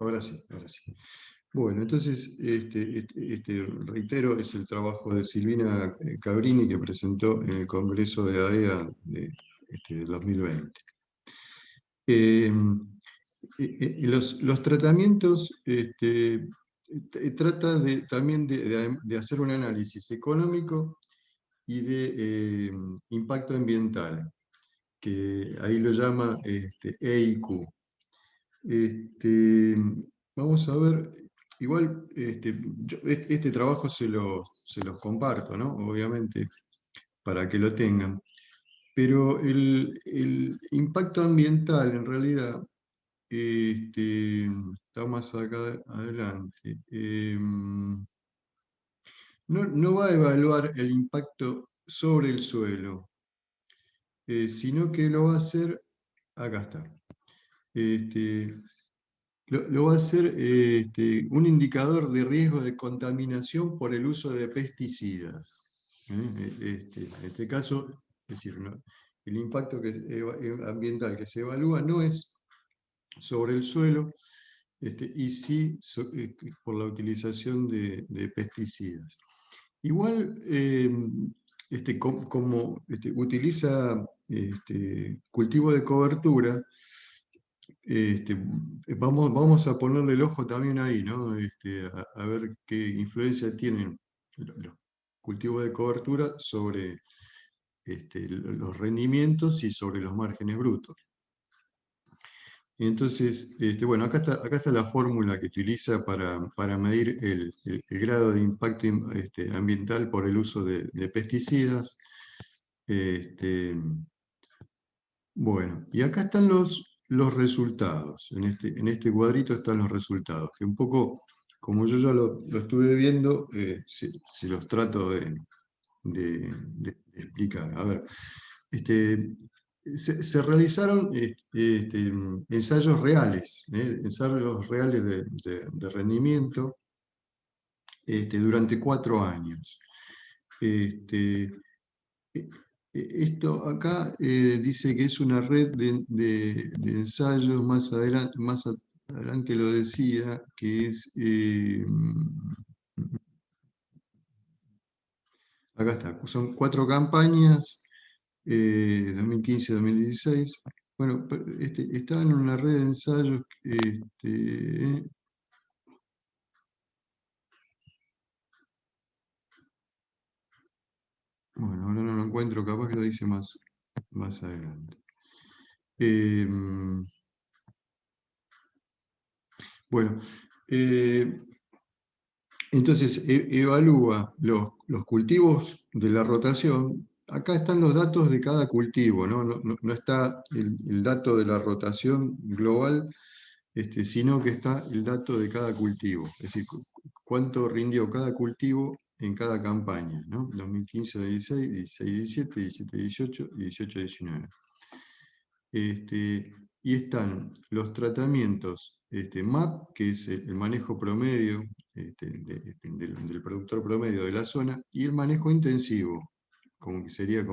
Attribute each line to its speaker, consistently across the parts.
Speaker 1: Ahora sí, ahora sí. Bueno, entonces, reitero, es el trabajo de Silvina Cabrini que presentó en el Congreso de AEA del 2020. Eh, los tratamientos trata también de hacer un análisis económico y de impacto ambiental, que ahí lo llama EIQ. Este, Vamos a ver, igual yo este trabajo se los comparto, ¿no? Obviamente, para que lo tengan. Pero el impacto ambiental, en realidad, está más acá adelante. No va a evaluar el impacto sobre el suelo, sino que lo va a hacer, acá está. Este, lo va a hacer un indicador de riesgo de contaminación por el uso de pesticidas. En este caso, es decir, el impacto ambiental que se evalúa no es sobre el suelo, y sí por la utilización de pesticidas. Igual, como utiliza cultivo de cobertura, este, vamos a ponerle el ojo también ahí, ¿no? A ver qué influencia tienen los cultivos de cobertura sobre los rendimientos y sobre los márgenes brutos. Entonces, bueno, acá está la fórmula que utiliza para medir el grado de impacto ambiental por el uso de pesticidas. Bueno, y acá están los resultados. En este cuadrito están los resultados, que un poco, como yo ya lo estuve viendo, si los trato de explicar. A ver, este, se realizaron ensayos reales, ensayos reales de rendimiento durante 4 años. Este, Esto acá dice que es una red de ensayos, más adelante lo decía, que es, acá está, son 4 campañas, 2015-2016. Bueno, estaba en una red de ensayos, bueno, ahora no lo encuentro, capaz que lo dice más adelante. Bueno, eh, entonces evalúa los cultivos de la rotación. Acá están los datos de cada cultivo, ¿no? No está el dato de la rotación global, sino que está el dato de cada cultivo. Es decir, cuánto rindió cada cultivo en cada campaña, ¿no? 2015-16, 16-17, 17-18 y 18-19. Y están los tratamientos MAP, que es el manejo promedio del productor promedio de la zona, y el manejo intensivo, como que sería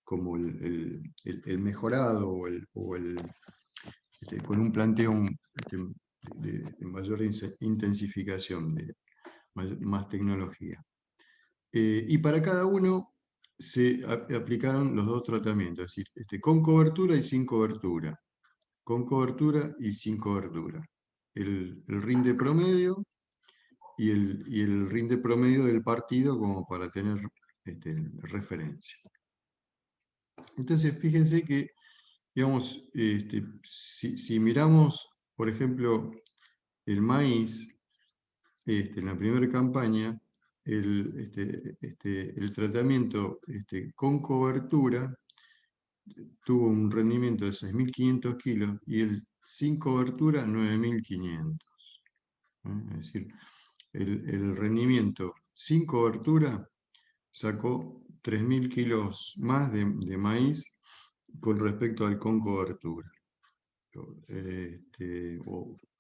Speaker 1: como el mejorado con un planteo de mayor intensificación, de más tecnología. Y para cada uno se aplicaron los 2 tratamientos, es decir, con cobertura y sin cobertura. Con cobertura y sin cobertura. El rinde promedio y el rinde promedio del partido como para tener referencia. Entonces, fíjense que, digamos, si miramos, por ejemplo, el maíz, en la primera campaña, el tratamiento con cobertura tuvo un rendimiento de 6.500 kilos y el sin cobertura 9.500. Es decir, el rendimiento sin cobertura sacó 3.000 kilos más de maíz con respecto al con cobertura. O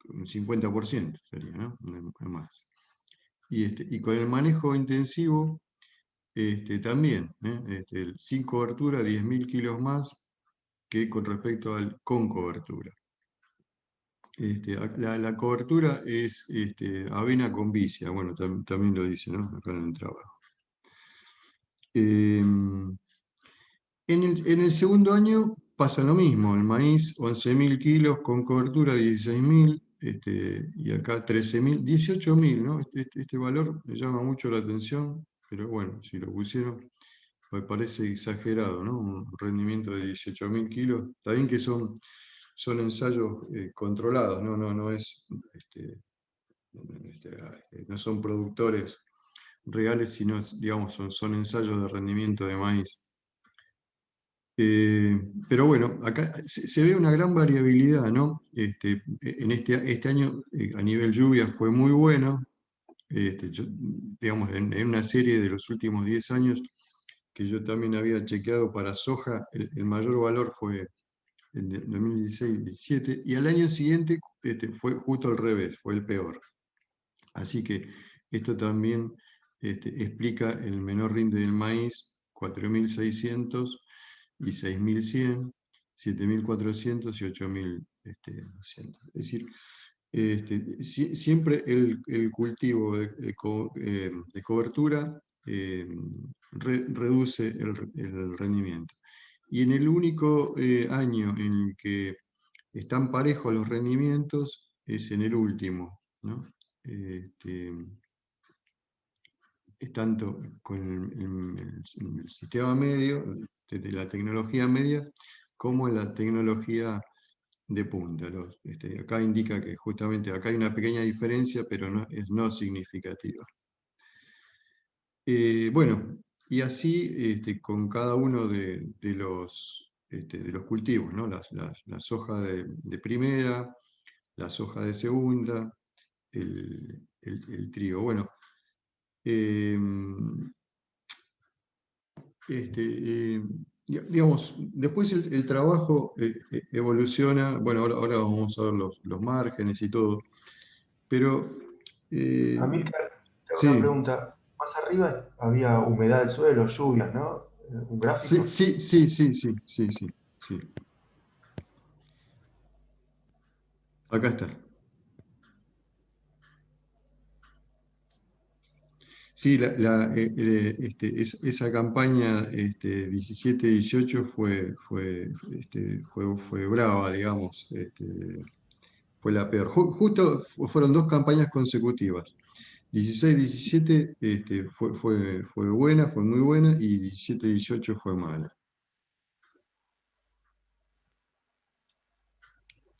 Speaker 1: un 50% sería, ¿no? Más. Y con el manejo intensivo también, el sin cobertura 10.000 kilos más que con respecto al con cobertura. La cobertura es avena con vicia, bueno, también lo dice, ¿no? Acá en el trabajo. En el segundo año pasa lo mismo, el maíz 11.000 kilos con cobertura 16.000, y acá 13.000, 18.000, ¿no? Este valor me llama mucho la atención, pero bueno, si lo pusieron, me parece exagerado, ¿no? Un rendimiento de 18.000 kilos, está bien que son ensayos controlados, no es, no son productores reales, sino, digamos, son ensayos de rendimiento de maíz. Pero bueno, acá se ve una gran variabilidad, ¿no? En este año, a nivel lluvia, fue muy bueno. Digamos, en una serie de los últimos 10 años que yo también había chequeado para soja, el mayor valor fue el de 2016-17, y al año siguiente fue justo al revés, fue el peor. Así que esto también explica el menor rinde del maíz, 4.600 y 6.100, 7.400 y 8.200. Es decir, siempre el cultivo de cobertura reduce el rendimiento. Y en el único año en el que están parejos los rendimientos es en el último, ¿no? Este, es tanto con el sistema medio, de la tecnología media, como en la tecnología de punta. Acá indica que justamente acá hay una pequeña diferencia, pero es no significativa. Bueno, y así con cada uno de los cultivos, ¿no? La soja de primera, la soja de segunda, el trigo. Bueno, em, digamos, después el trabajo evoluciona, bueno, ahora vamos a ver los márgenes y todo, pero eh,
Speaker 2: Amílcar, tengo una
Speaker 1: sí,
Speaker 2: pregunta. Más arriba había humedad del suelo, lluvias, ¿no? Un
Speaker 1: sí,
Speaker 2: gráfico.
Speaker 1: sí, sí, sí, sí, sí, sí, sí. Acá está. Sí, esa campaña 17-18 fue brava, digamos. Fue la peor. Justo fueron dos campañas consecutivas. 16-17 fue buena, fue muy buena, y 17-18 fue mala.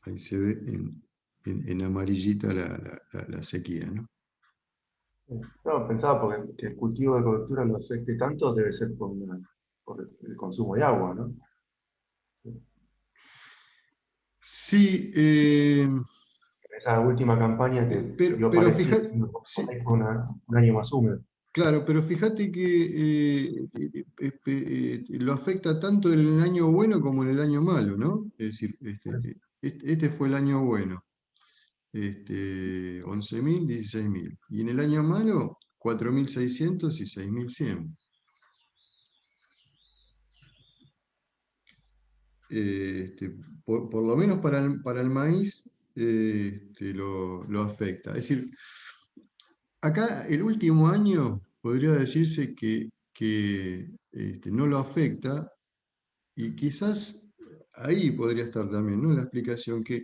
Speaker 1: Ahí se ve en amarillita la sequía, ¿no?
Speaker 2: No, pensaba porque que el cultivo de cobertura lo afecte tanto debe ser por el consumo de agua, ¿no?
Speaker 1: Sí,
Speaker 2: Esa última campaña que dio
Speaker 1: pero
Speaker 2: parecido,
Speaker 1: fíjate,
Speaker 2: por
Speaker 1: sí,
Speaker 2: ahí fue un año más húmedo.
Speaker 1: claro, pero fíjate que lo afecta tanto en el año bueno como en el año malo, ¿no? Es decir, este fue el año bueno, 11.000, 16.000. Y en el año malo, 4.600 y 6.100. Por lo menos para el maíz lo afecta. Es decir, acá el último año podría decirse que no lo afecta. Y quizás ahí podría estar también, ¿no? La explicación que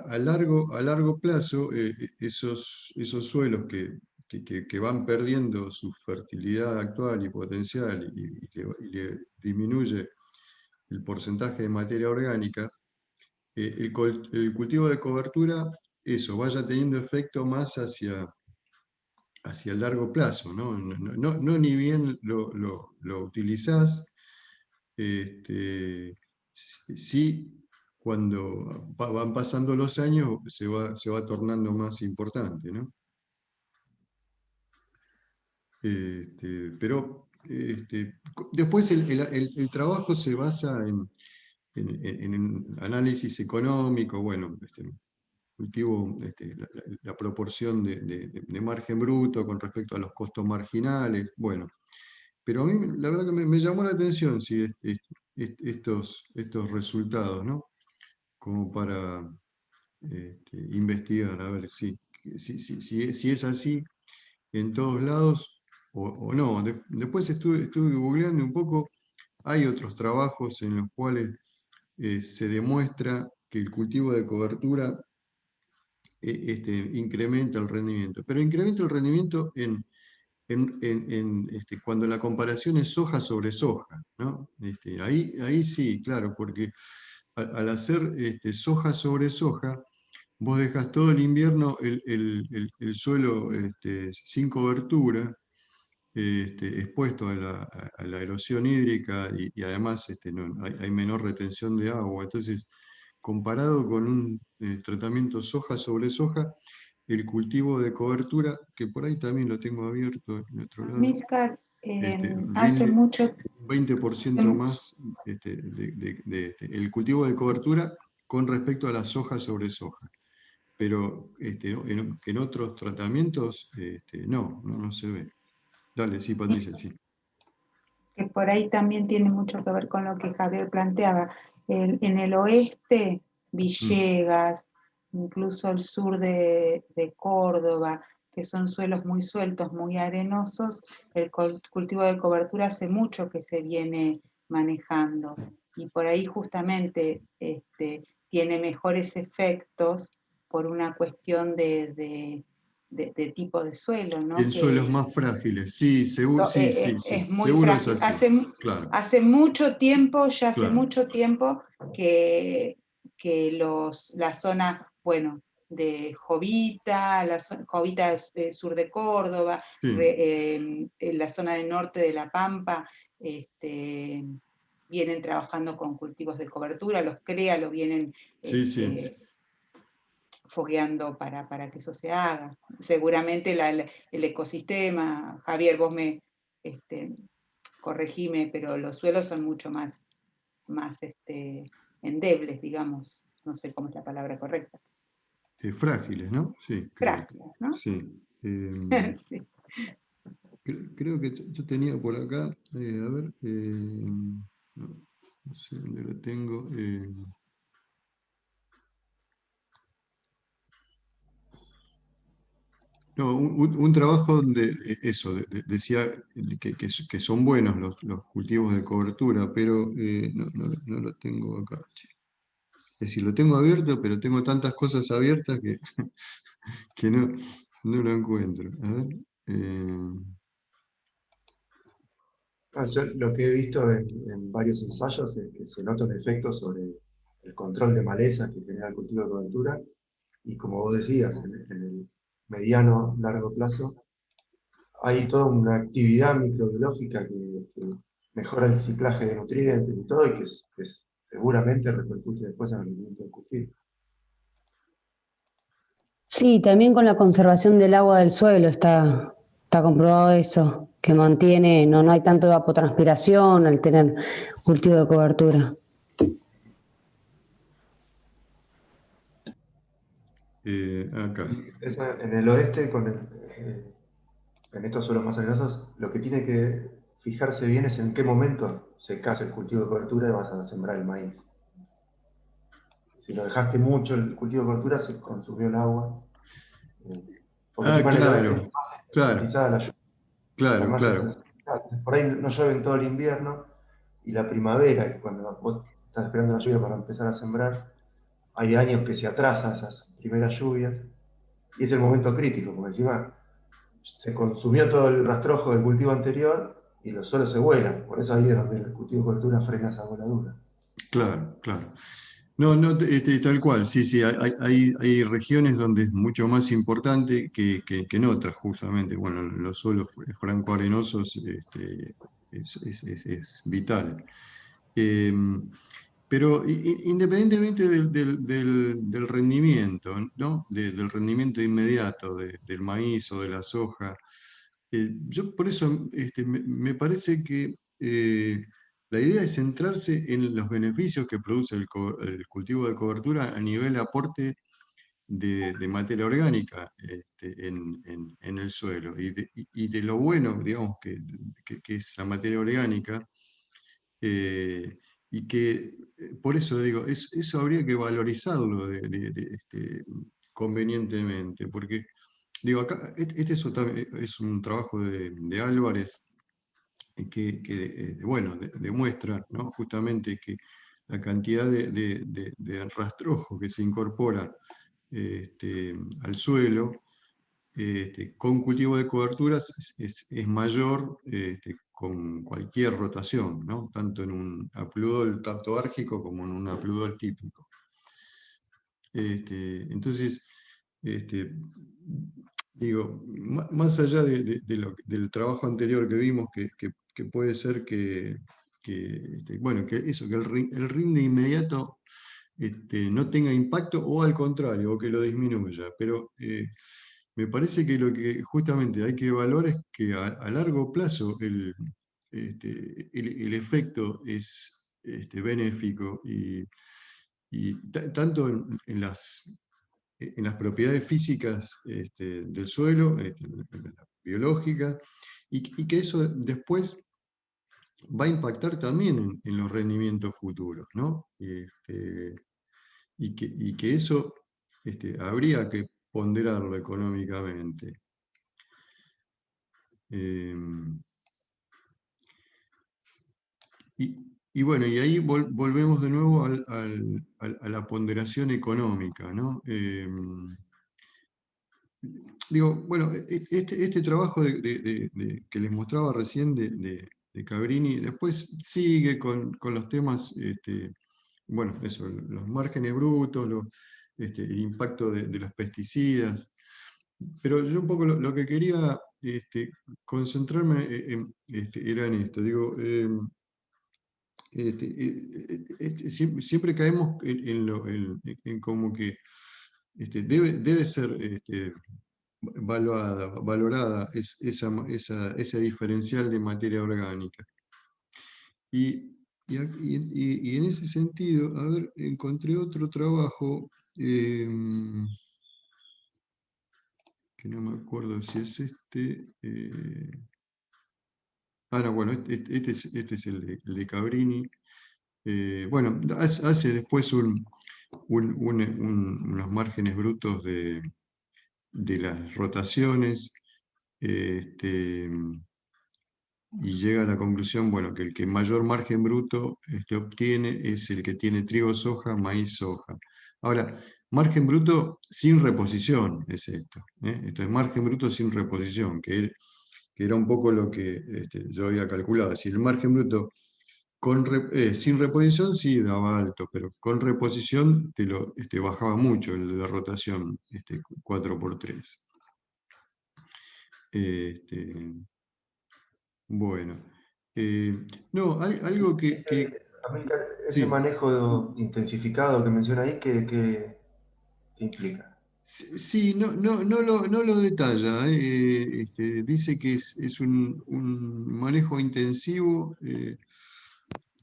Speaker 1: a largo plazo esos suelos que van perdiendo su fertilidad actual y potencial, y le disminuye el porcentaje de materia orgánica, el cultivo de cobertura, eso, vaya teniendo efecto más hacia el largo plazo, ¿no? No ni bien lo utilizás. Sí, cuando van pasando los años se va tornando más importante, ¿no? Pero después el trabajo se basa en análisis económico, bueno, cultivo la proporción de margen bruto con respecto a los costos marginales, bueno. Pero a mí la verdad que me llamó la atención, sí, estos resultados, ¿no? Como para investigar, a ver si es así en todos lados o no. Después estuve googleando un poco, hay otros trabajos en los cuales se demuestra que el cultivo de cobertura incrementa el rendimiento, pero incrementa el rendimiento cuando la comparación es soja sobre soja, ¿no? Ahí sí, claro, porque al hacer soja sobre soja, vos dejas todo el invierno el suelo sin cobertura, expuesto a la erosión hídrica y además hay menor retención de agua. Entonces, comparado con un tratamiento soja sobre soja, el cultivo de cobertura, que por ahí también lo tengo abierto en otro lado,
Speaker 3: Amílcar, hace
Speaker 1: rinde
Speaker 3: mucho,
Speaker 1: un 20% más el cultivo de cobertura con respecto a la soja sobre soja. Pero en otros tratamientos no se ve. Dale, sí, Patricia, sí.
Speaker 3: que por ahí también tiene mucho que ver con lo que Javier planteaba. En el oeste, Villegas, incluso el sur de Córdoba, que son suelos muy sueltos, muy arenosos, el cultivo de cobertura hace mucho que se viene manejando. Y por ahí justamente tiene mejores efectos por una cuestión de tipo de suelo, ¿no?
Speaker 1: En suelos más frágiles, sí, seguro, sí,
Speaker 3: Es muy
Speaker 1: seguro es
Speaker 3: frágil.
Speaker 1: así. Claro,
Speaker 3: Hace mucho tiempo, ya hace
Speaker 1: claro.
Speaker 3: mucho tiempo que la zona, bueno, de Jovita, Jovita sur de Córdoba,
Speaker 1: Sí,
Speaker 3: en la zona del norte de La Pampa, vienen trabajando con cultivos de cobertura, los CREA lo vienen
Speaker 1: sí, sí.
Speaker 3: fogueando para que eso se haga. Seguramente el ecosistema, Javier, vos corregime, pero los suelos son mucho más endebles, digamos, no sé cómo es la palabra correcta.
Speaker 1: Frágiles, ¿no? Sí, creo.
Speaker 3: Frágiles, ¿no?
Speaker 1: Sí.
Speaker 3: Sí.
Speaker 1: Creo que yo tenía por acá, a ver, no sé dónde lo tengo. No, un trabajo donde eso, decía que son buenos los cultivos de cobertura, pero no lo tengo acá. Che. Es decir, lo tengo abierto, pero tengo tantas cosas abiertas que no lo encuentro. A ver.
Speaker 2: Yo lo que he visto en varios ensayos es que se nota un efecto sobre el control de maleza que genera el cultivo de cobertura, y como vos decías, en el mediano largo plazo hay toda una actividad microbiológica que mejora el ciclaje de nutrientes y todo, y que seguramente repercute después en el rendimiento del cultivo.
Speaker 4: Sí, también con la conservación del agua del suelo está comprobado eso, que mantiene, no hay tanto evapotranspiración al tener cultivo de cobertura.
Speaker 1: Acá.
Speaker 2: Y eso en el oeste, en estos suelos más arenosos, lo que tiene que fijarse bien es en qué momento se casa el cultivo de cobertura y vas a sembrar el maíz. Si lo dejaste mucho el cultivo de cobertura, se consumió el agua. Porque encima en el oeste
Speaker 1: Claro,
Speaker 2: es más
Speaker 1: claro,
Speaker 2: estandarizada la lluvia. Está
Speaker 1: claro,
Speaker 2: más
Speaker 1: claro.
Speaker 2: estandarizada. Por ahí no llueve en todo el invierno, y la primavera, cuando vos estás esperando la lluvia para empezar a sembrar, hay años que se atrasan esas primeras lluvias, y es el momento crítico, porque encima se consumió todo el rastrojo del cultivo anterior y los suelos se vuelan. Por eso ahí es donde el cultivo de cobertura frena esa voladura.
Speaker 1: Claro, claro. No, tal cual, sí, sí, hay regiones donde es mucho más importante que en otras, justamente. Bueno, los suelos francoarenosos es vital. Eh, pero independientemente del rendimiento, ¿no? Del rendimiento inmediato del maíz o de la soja, yo por eso me parece que la idea es centrarse en los beneficios que produce el cultivo de cobertura a nivel de aporte de materia orgánica en el suelo y de lo bueno, digamos, que es la materia orgánica. y que, por eso digo, eso habría que valorizarlo convenientemente, porque, digo, acá, es un trabajo de Álvarez que, bueno, demuestra, ¿no? Justamente que la cantidad de rastrojo que se incorpora al suelo con cultivo de coberturas es mayor con cualquier rotación, ¿no? Tanto en un apludol tautárgico como en un apludol típico. Entonces, este, digo, más allá del trabajo anterior que vimos, que puede ser bueno, que eso, que el rinde inmediato no tenga impacto o al contrario, o que lo disminuya, pero me parece que lo que justamente hay que evaluar es que a largo plazo el efecto es benéfico tanto en las propiedades físicas del suelo, en la biológica, y que eso después va a impactar también en los rendimientos futuros, ¿no? Y que eso habría que ponderarlo económicamente. Y bueno, y ahí volvemos de nuevo a la ponderación económica, ¿no? Digo, bueno, este trabajo que les mostraba recién de Cabrini, después sigue con los temas, bueno, eso, los márgenes brutos, el impacto de los pesticidas, pero yo un poco lo que quería concentrarme era en esto, digo, siempre caemos en como que debe ser valorada ese diferencial de materia orgánica. Y en ese sentido, a ver, encontré otro trabajo, que no me acuerdo si es este. No, bueno, este es el de Cabrini. Bueno, hace después unos márgenes brutos de las rotaciones, y llega a la conclusión, bueno, que el que mayor margen bruto obtiene es el que tiene trigo, soja, maíz, soja. Ahora, margen bruto sin reposición es esto. Esto es margen bruto sin reposición, que era un poco lo que yo había calculado. Si el margen bruto sin reposición sí daba alto, pero con reposición bajaba mucho el de la rotación 4×3. Bueno, no, algo que
Speaker 2: Ese
Speaker 1: sí.
Speaker 2: manejo intensificado que menciona ahí, ¿qué implica?
Speaker 1: Sí, no lo detalla. Dice que es un manejo intensivo.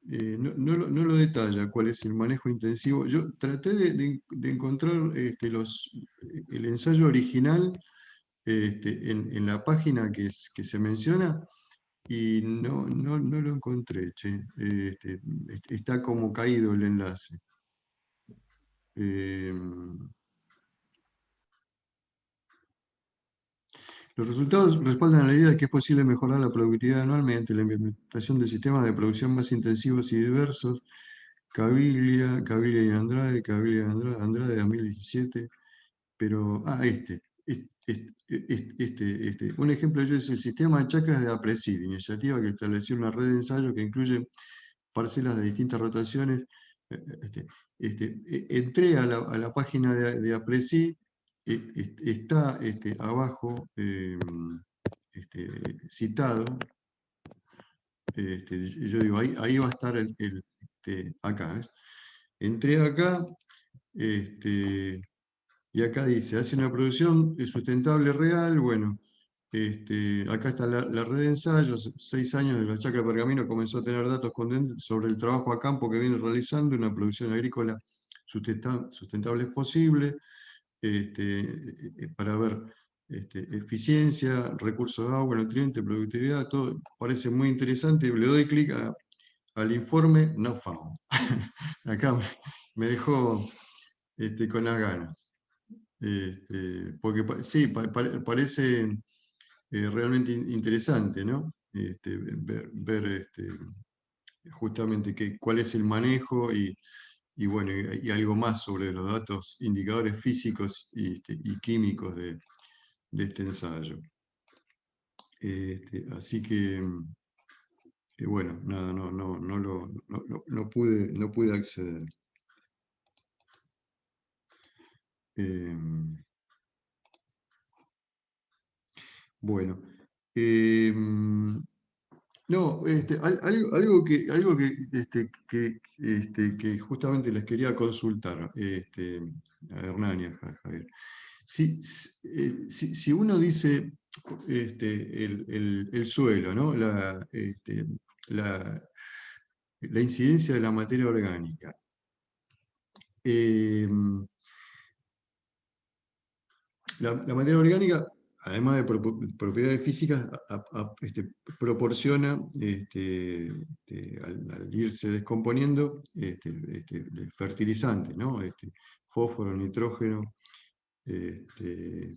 Speaker 1: No lo detalla cuál es el manejo intensivo. Yo traté de encontrar el ensayo original en la página que se menciona y no lo encontré, che. Está como caído el enlace. Los resultados respaldan la idea de que es posible mejorar la productividad anualmente, la implementación de sistemas de producción más intensivos y diversos. Caviglia y Andrade, Andrade 2017, pero, un ejemplo de ello es el sistema de chacras de APRESID, iniciativa que estableció una red de ensayo que incluye parcelas de distintas rotaciones. Entré a la página de APRESID, está abajo citado. Yo digo, ahí va a estar acá, ¿ves? Entré acá, y acá dice, hace una producción sustentable real, bueno, acá está la red de ensayos, 6 años de la chacra Pergamino comenzó a tener datos sobre el trabajo a campo que viene realizando, una producción agrícola sustentable es posible, para ver eficiencia, recursos de agua, nutrientes, productividad, todo parece muy interesante, le doy clic al informe no found. Acá me dejó con las ganas. Porque sí, parece realmente interesante, ¿no? Ver justamente cuál es el manejo y bueno, y algo más sobre los datos, indicadores físicos y químicos de este ensayo. Así que, bueno, nada, no pude acceder. Bueno, no, que justamente les quería consultar, a Hernán y a Javier. Si uno dice el suelo, ¿no? La incidencia de la materia orgánica. La materia orgánica, además de propiedades físicas, proporciona, al irse descomponiendo, fertilizantes, ¿no? Fósforo, nitrógeno,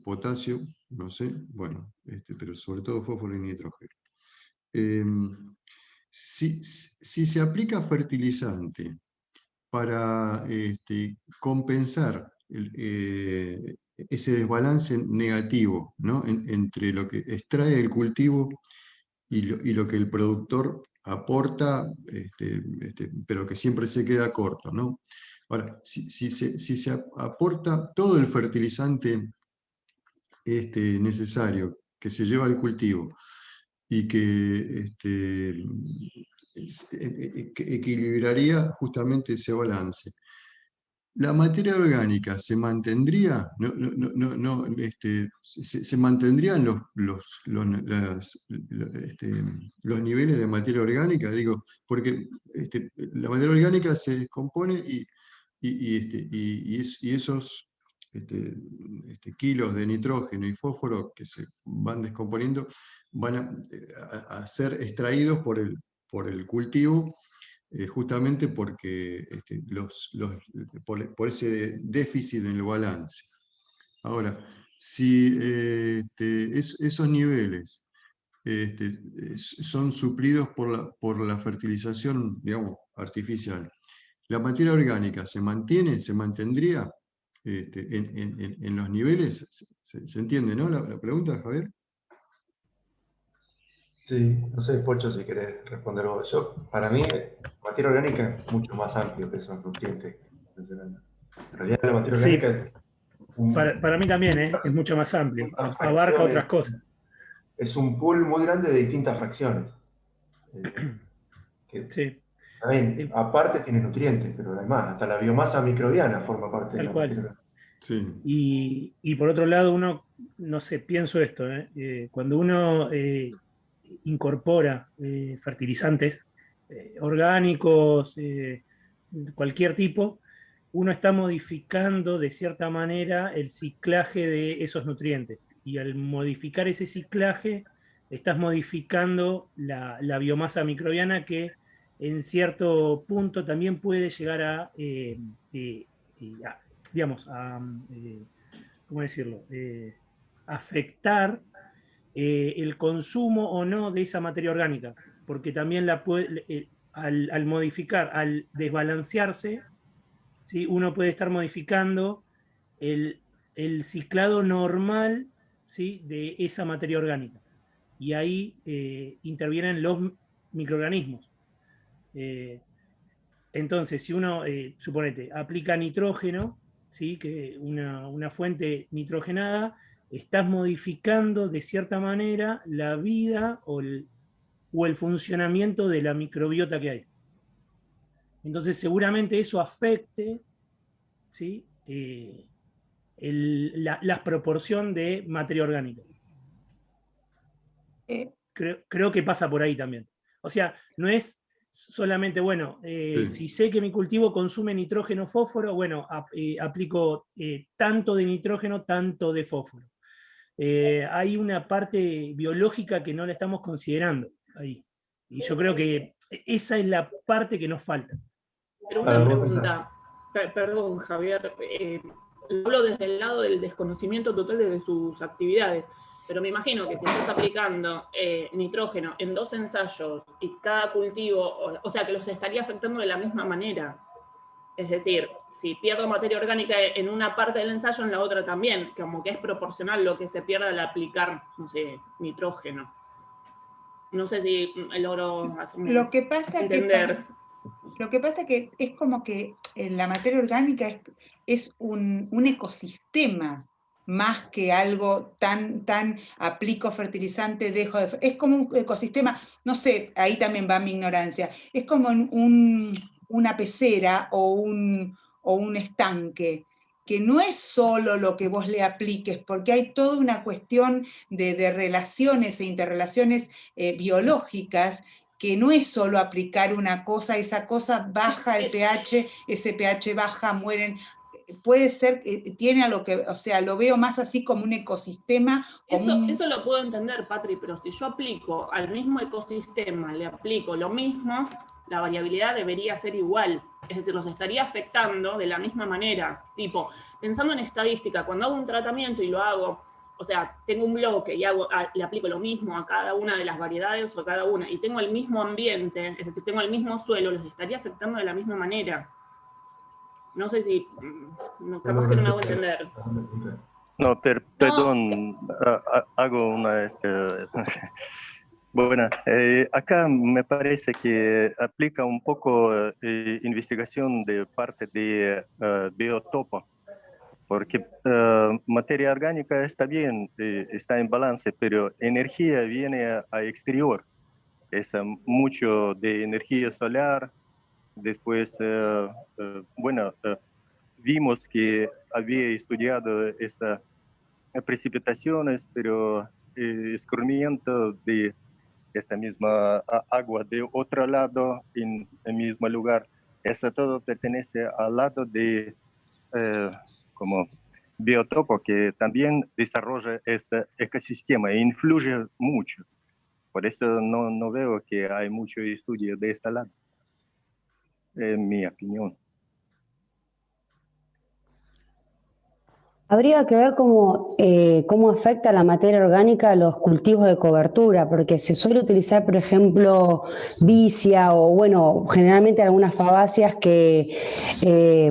Speaker 1: potasio, no sé, bueno, pero sobre todo fósforo y nitrógeno. Si se aplica fertilizante para compensar ese desbalance negativo, ¿no? Entre lo que extrae el cultivo y lo que el productor aporta, pero que siempre se queda corto, ¿no? Ahora, si se aporta todo el fertilizante necesario que se lleva al cultivo y que equilibraría justamente ese balance. ¿La materia orgánica se mantendría? ¿Se mantendrían los niveles de materia orgánica? Digo, porque la materia orgánica se descompone y esos kilos de nitrógeno y fósforo que se van descomponiendo van a ser extraídos por el cultivo, justamente porque por ese déficit en el balance. Ahora, si esos niveles son suplidos por la fertilización, digamos, artificial, ¿la materia orgánica se mantendría en los niveles? ¿Se entiende, no? La pregunta, Javier.
Speaker 2: Sí, no sé, Pocho, si querés responder vos. Para mí, materia orgánica es mucho más amplio que esos nutrientes. En realidad, la materia
Speaker 5: Sí,
Speaker 2: orgánica es
Speaker 5: para mí también es mucho más amplio, abarca otras cosas.
Speaker 2: Es un pool muy grande de distintas fracciones.
Speaker 5: Sí.
Speaker 2: También, aparte tiene nutrientes, pero además, hasta la biomasa microbiana forma parte de
Speaker 5: Tal
Speaker 2: la
Speaker 5: cual.
Speaker 2: materia orgánica.
Speaker 1: Sí.
Speaker 5: Y por otro lado, uno, no sé, pienso esto, cuando uno incorpora fertilizantes orgánicos, cualquier tipo, uno está modificando de cierta manera el ciclaje de esos nutrientes. Y al modificar ese ciclaje, estás modificando la biomasa microbiana que en cierto punto también puede llegar a digamos, ¿cómo decirlo? Afectar el consumo o no de esa materia orgánica, porque también al modificar, al desbalancearse, ¿sí? Uno puede estar modificando el ciclado normal, ¿sí? De esa materia orgánica. Y ahí intervienen los microorganismos. Entonces, si uno, suponete, aplica nitrógeno, ¿sí? Que una fuente nitrogenada, estás modificando de cierta manera la vida o el funcionamiento de la microbiota que hay. Entonces, seguramente eso afecte, ¿sí? La proporción de materia orgánica. Creo que pasa por ahí también. O sea, no es solamente, bueno,
Speaker 1: Sí.
Speaker 5: si sé que mi cultivo consume nitrógeno, fósforo, bueno, aplico tanto de nitrógeno, tanto de fósforo. Hay una parte biológica que no la estamos considerando ahí. Y yo creo que esa es la parte que nos falta.
Speaker 6: Pero una pregunta, perdón Javier, hablo desde el lado del desconocimiento total de sus actividades, pero me imagino que si estás aplicando nitrógeno en 2 ensayos y cada cultivo, o sea que los estaría afectando de la misma manera. Es decir, si pierdo materia orgánica en una parte del ensayo, en la otra también, como que es proporcional lo que se pierde al aplicar, no sé, nitrógeno. No sé si logro hacerme
Speaker 3: Lo que pasa
Speaker 6: entender.
Speaker 3: Lo que pasa es que es como que la materia orgánica es un ecosistema, más que algo tan aplico fertilizante, dejo de... Es como un ecosistema, no sé, ahí también va mi ignorancia, es como una pecera o un estanque, que no es solo lo que vos le apliques, porque hay toda una cuestión de relaciones e interrelaciones biológicas, que no es solo aplicar una cosa, esa cosa baja el pH, ese pH baja, mueren. Puede ser, tiene a lo que, o sea, lo veo más así como un ecosistema. Como
Speaker 6: eso lo puedo entender, Patri, pero si yo aplico al mismo ecosistema, le aplico lo mismo, la variabilidad debería ser igual. Es decir, los estaría afectando de la misma manera. Tipo, pensando en estadística, cuando hago un tratamiento y lo hago, o sea, tengo un bloque y le aplico lo mismo a cada una de las variedades o a cada una, y tengo el mismo ambiente, es decir, tengo el mismo suelo, los estaría afectando de la misma manera. No sé si, capaz que no me hago entender.
Speaker 7: No, perdón, hago una... Bueno, acá me parece que aplica un poco investigación de parte de biotopo, porque materia orgánica está bien, está en balance, pero energía viene a exterior. Es mucho de energía solar. Después, bueno, vimos que había estudiado estas precipitaciones, pero escurrimiento de esta misma agua de otro lado en el mismo lugar. Eso todo pertenece al lado de como biotopo que también desarrolla este ecosistema e influye mucho. Por eso no veo que hay mucho estudio de este lado, en mi opinión.
Speaker 4: Habría que ver cómo afecta la materia orgánica a los cultivos de cobertura, porque se suele utilizar, por ejemplo, vicia o, bueno, generalmente algunas fabáceas que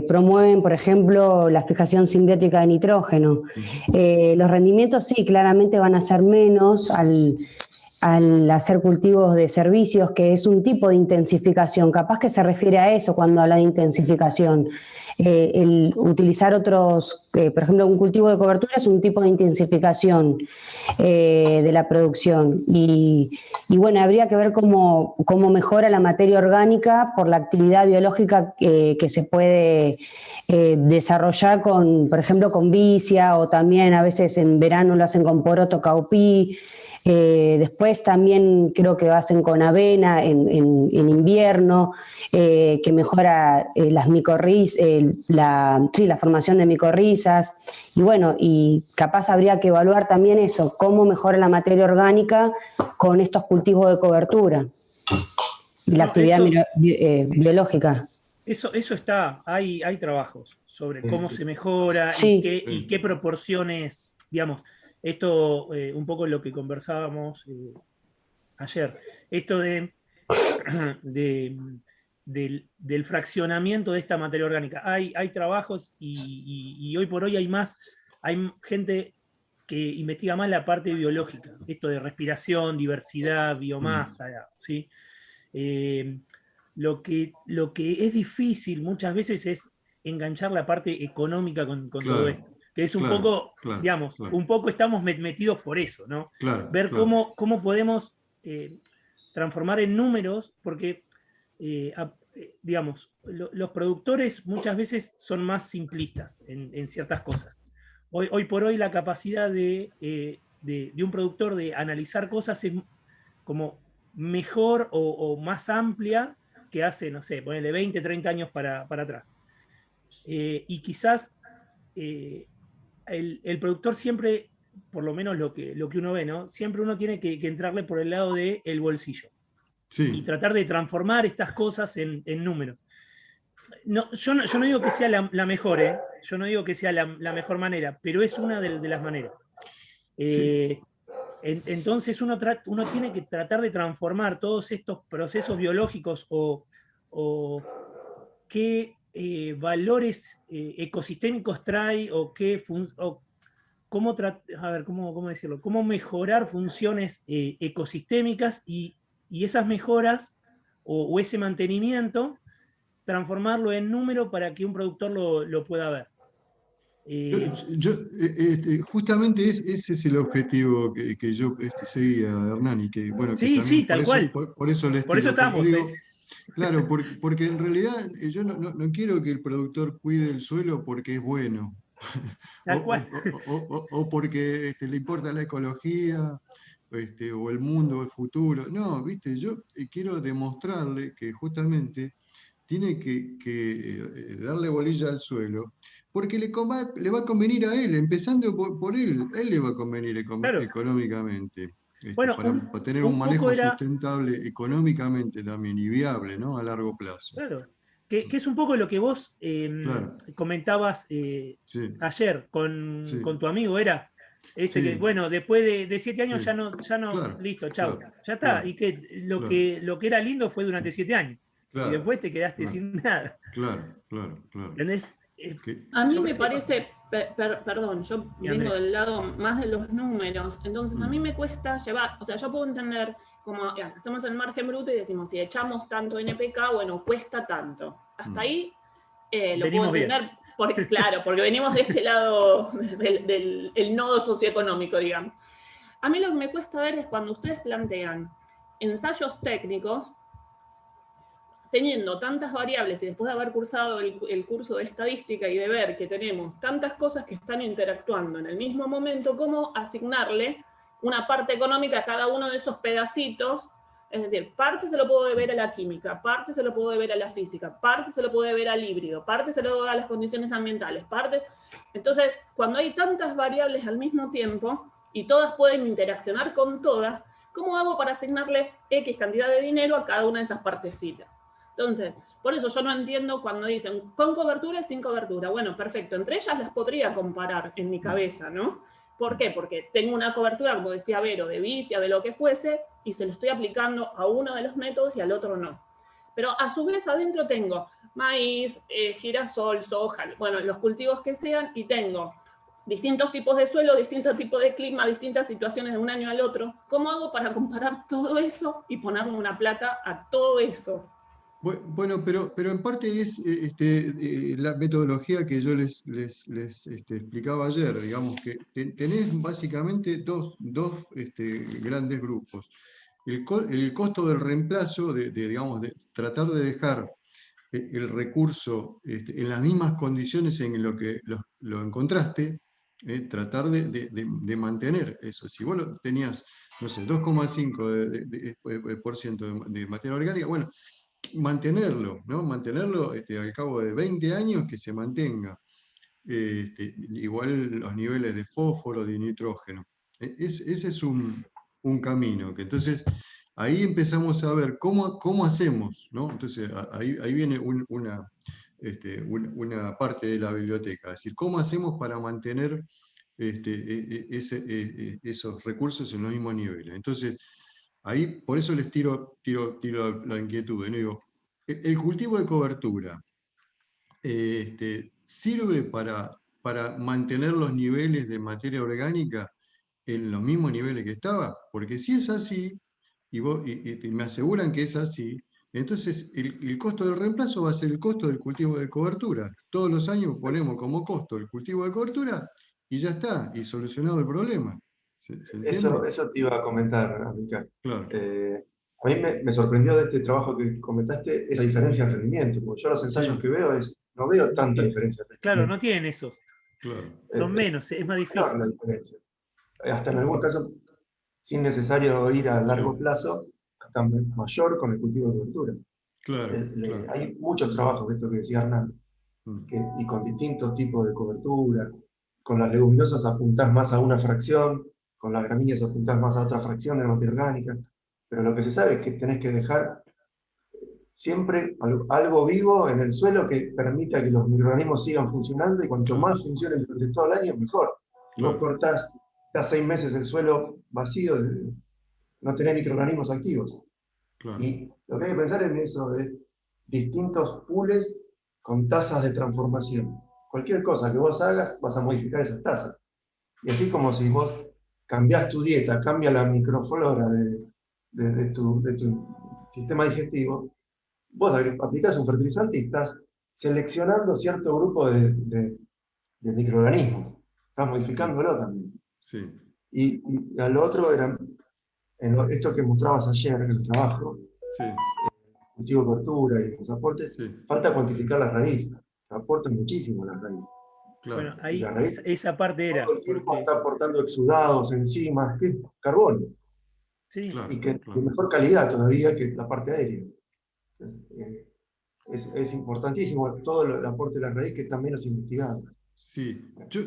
Speaker 4: promueven, por ejemplo, la fijación simbiótica de nitrógeno. Los rendimientos sí, claramente van a ser menos al hacer cultivos de servicios, que es un tipo de intensificación. Capaz que se refiere a eso cuando habla de intensificación. El utilizar otros, por ejemplo, un cultivo de cobertura es un tipo de intensificación de la producción. Y bueno, habría que ver cómo mejora la materia orgánica por la actividad biológica que se puede desarrollar por ejemplo, con vicia, o también a veces en verano lo hacen con poroto caupí. Después también creo que lo hacen con avena en invierno, que mejora las la formación de micorrizas. Y bueno, y capaz habría que evaluar también eso, cómo mejora la materia orgánica con estos cultivos de cobertura y la actividad biológica.
Speaker 5: Eso está, hay trabajos sobre cómo se mejora
Speaker 4: sí.
Speaker 5: y qué proporciones, digamos, esto un poco lo que conversábamos ayer, esto del fraccionamiento de esta materia orgánica. Hay trabajos y hoy por hoy hay gente que investiga más la parte biológica, esto de respiración, diversidad, biomasa, ¿sí? Lo que es difícil muchas veces es enganchar la parte económica con todo esto, que es un poco, digamos, un poco estamos metidos por eso, ¿no? Ver cómo podemos transformar en números, porque, digamos, los productores muchas veces son más simplistas en ciertas cosas. Hoy por hoy la capacidad de un productor de analizar cosas es como mejor o más amplia que hace, no sé, ponele 20, 30 años para atrás. Y quizás el productor siempre, por lo menos lo que uno ve, ¿no? Siempre uno tiene que entrarle por el lado del bolsillo.
Speaker 1: Sí.
Speaker 5: y tratar de transformar estas cosas en números. No, yo no digo que sea la mejor, ¿eh? Yo no digo que sea la mejor manera, pero es una de las maneras.
Speaker 1: Sí.
Speaker 5: Entonces uno tiene que tratar de transformar todos estos procesos biológicos o qué valores ecosistémicos trae o cómo, a ver, ¿cómo decirlo? Cómo mejorar funciones ecosistémicas y esas mejoras o ese mantenimiento, transformarlo en número para que un productor lo pueda ver.
Speaker 1: Justamente ese es el objetivo que yo seguía, Hernán, y que, bueno, que
Speaker 5: Sí,
Speaker 1: también
Speaker 5: sí, tal cual.
Speaker 1: por eso les
Speaker 5: Por eso
Speaker 1: tiro, porque
Speaker 5: estamos.
Speaker 1: digo, claro, porque en realidad yo no quiero que el productor cuide el suelo porque es bueno,
Speaker 5: Tal cual.
Speaker 1: o porque le importa la ecología, o el mundo, el futuro. No, viste, yo quiero demostrarle que justamente tiene que darle bolilla al suelo, porque le va a convenir a él, empezando por él. Él le va a convenir
Speaker 5: Claro.
Speaker 1: económicamente,
Speaker 5: Bueno,
Speaker 1: para tener un
Speaker 5: un poco
Speaker 1: manejo
Speaker 5: era,
Speaker 1: sustentable económicamente también y viable, ¿no? A largo plazo.
Speaker 5: claro, que es un poco lo que vos
Speaker 1: Claro,
Speaker 5: comentabas
Speaker 1: sí,
Speaker 5: ayer
Speaker 1: sí,
Speaker 5: con tu amigo, era que,
Speaker 1: sí,
Speaker 5: bueno, después de 7 años
Speaker 1: sí,
Speaker 5: ya no,
Speaker 1: claro,
Speaker 5: listo, chau,
Speaker 1: claro,
Speaker 5: ya está.
Speaker 1: claro,
Speaker 5: Y que
Speaker 1: claro,
Speaker 5: lo que era lindo fue durante 7 años. Y
Speaker 1: claro,
Speaker 5: después te quedaste
Speaker 1: claro,
Speaker 5: sin nada.
Speaker 1: claro, claro, claro.
Speaker 5: ¿Entendés?
Speaker 6: A mí me
Speaker 5: Sobre todo.
Speaker 6: parece, perdón, yo
Speaker 5: Y
Speaker 6: vengo
Speaker 5: Andrés.
Speaker 6: del lado más de los números, entonces a mí
Speaker 1: Mm,
Speaker 6: me cuesta llevar, o sea, yo puedo entender como hacemos el margen bruto y decimos, si echamos tanto NPK, bueno, cuesta tanto. Hasta
Speaker 1: mm.
Speaker 6: ahí lo puedo
Speaker 5: Venimos bien.
Speaker 6: entender, porque, claro, porque venimos de este lado del nodo socioeconómico, digamos. A mí lo que me cuesta ver es cuando ustedes plantean ensayos técnicos, teniendo tantas variables y después de haber cursado el curso de estadística y de ver que tenemos tantas cosas que están interactuando en el mismo momento, cómo asignarle una parte económica a cada uno de esos pedacitos. Es decir, parte se lo puedo deber a la química, parte se lo puedo deber a la física, parte se lo puedo deber al híbrido, parte se lo debo a las condiciones ambientales, partes. Entonces, cuando hay tantas variables al mismo tiempo y todas pueden interaccionar con todas, ¿cómo hago para asignarle X cantidad de dinero a cada una de esas partecitas? Entonces, por eso yo no entiendo cuando dicen con cobertura y sin cobertura. Bueno, perfecto, entre ellas las podría comparar en mi cabeza, ¿no? ¿Por qué? Porque tengo una cobertura, como decía Vero, de vicia, de lo que fuese, y se lo estoy aplicando a uno de los métodos y al otro no. Pero a su vez adentro tengo maíz, girasol, soja, bueno, los cultivos que sean, y tengo distintos tipos de suelo, distintos tipos de clima, distintas situaciones de un año al otro. ¿Cómo hago para comparar todo eso y ponerle una plata a todo eso?
Speaker 1: Bueno, pero en parte es la metodología que yo les explicaba ayer, digamos que tenés básicamente dos grandes grupos. El costo del reemplazo, digamos, de tratar de dejar el recurso en las mismas condiciones en lo que lo encontraste, tratar de mantener eso. Si vos tenías, no sé, 2,5 por ciento de materia orgánica, bueno, mantenerlo, ¿no? Mantenerlo al cabo de 20 años, que se mantenga. Igual los niveles de fósforo, de nitrógeno. Ese es un camino, que entonces ahí empezamos a ver cómo hacemos, ¿no? Entonces ahí viene una parte de la biblioteca, es decir, cómo hacemos para mantener esos recursos en los mismos niveles. Entonces, ahí, por eso les tiro la inquietud. ¿No? Digo, el cultivo de cobertura sirve para mantener los niveles de materia orgánica en los mismos niveles que estaba, porque si es así, y me aseguran que es así, entonces el costo del reemplazo va a ser el costo del cultivo de cobertura. Todos los años ponemos como costo el cultivo de cobertura y ya está, y solucionado el problema. ¿Se entiende?
Speaker 2: Eso te iba a comentar, Amica.
Speaker 1: Claro.
Speaker 2: A mí me sorprendió de este trabajo que comentaste esa diferencia de rendimiento, porque yo los ensayos
Speaker 1: Sí.
Speaker 2: que veo no veo tanta diferencia de
Speaker 5: Claro,
Speaker 2: rendimiento.
Speaker 5: no tienen esos.
Speaker 1: Claro.
Speaker 5: Son menos, es más
Speaker 2: Menor
Speaker 5: difícil.
Speaker 2: la diferencia. Hasta en algunos casos, sin necesario ir a largo plazo, hasta mayor con el cultivo de cobertura.
Speaker 1: Claro, claro.
Speaker 2: Hay muchos trabajos, esto que decía Hernán, y con distintos tipos de cobertura. Con las leguminosas apuntás más a una fracción, con las gramíneas apuntás más a otra fracción de materia orgánica. pero lo que se sabe es que tenés que dejar siempre algo vivo en el suelo que permita que los microorganismos sigan funcionando, y cuanto más funcionen durante todo el año, mejor. Si vos cortás, estás 6 meses el suelo vacío, no tenés microorganismos activos.
Speaker 1: Claro.
Speaker 2: Y lo que hay que pensar es en eso de distintos pools con tasas de transformación. Cualquier cosa que vos hagas, vas a modificar esas tasas. Y así como si vos cambiás tu dieta, cambia la microflora de tu sistema digestivo, vos aplicás un fertilizante y estás seleccionando cierto grupo de microorganismos. Estás modificándolo también.
Speaker 1: Sí.
Speaker 2: Y a lo otro era, esto que mostrabas ayer en el trabajo,
Speaker 1: Sí.
Speaker 2: cultivo de cobertura y los aportes,
Speaker 1: Sí.
Speaker 2: falta cuantificar la raíz. Aportan muchísimo la raíz.
Speaker 1: Claro.
Speaker 5: Bueno, ahí
Speaker 2: La raíz
Speaker 5: esa parte era.
Speaker 2: todo el tiempo
Speaker 5: Porque,
Speaker 2: está aportando exudados, enzimas, que es carbono.
Speaker 5: sí,
Speaker 1: Claro,
Speaker 2: Y que de
Speaker 1: claro.
Speaker 2: mejor calidad todavía que la parte aérea. Es importantísimo todo el aporte de la raíz, que está menos investigado.
Speaker 1: Sí, yo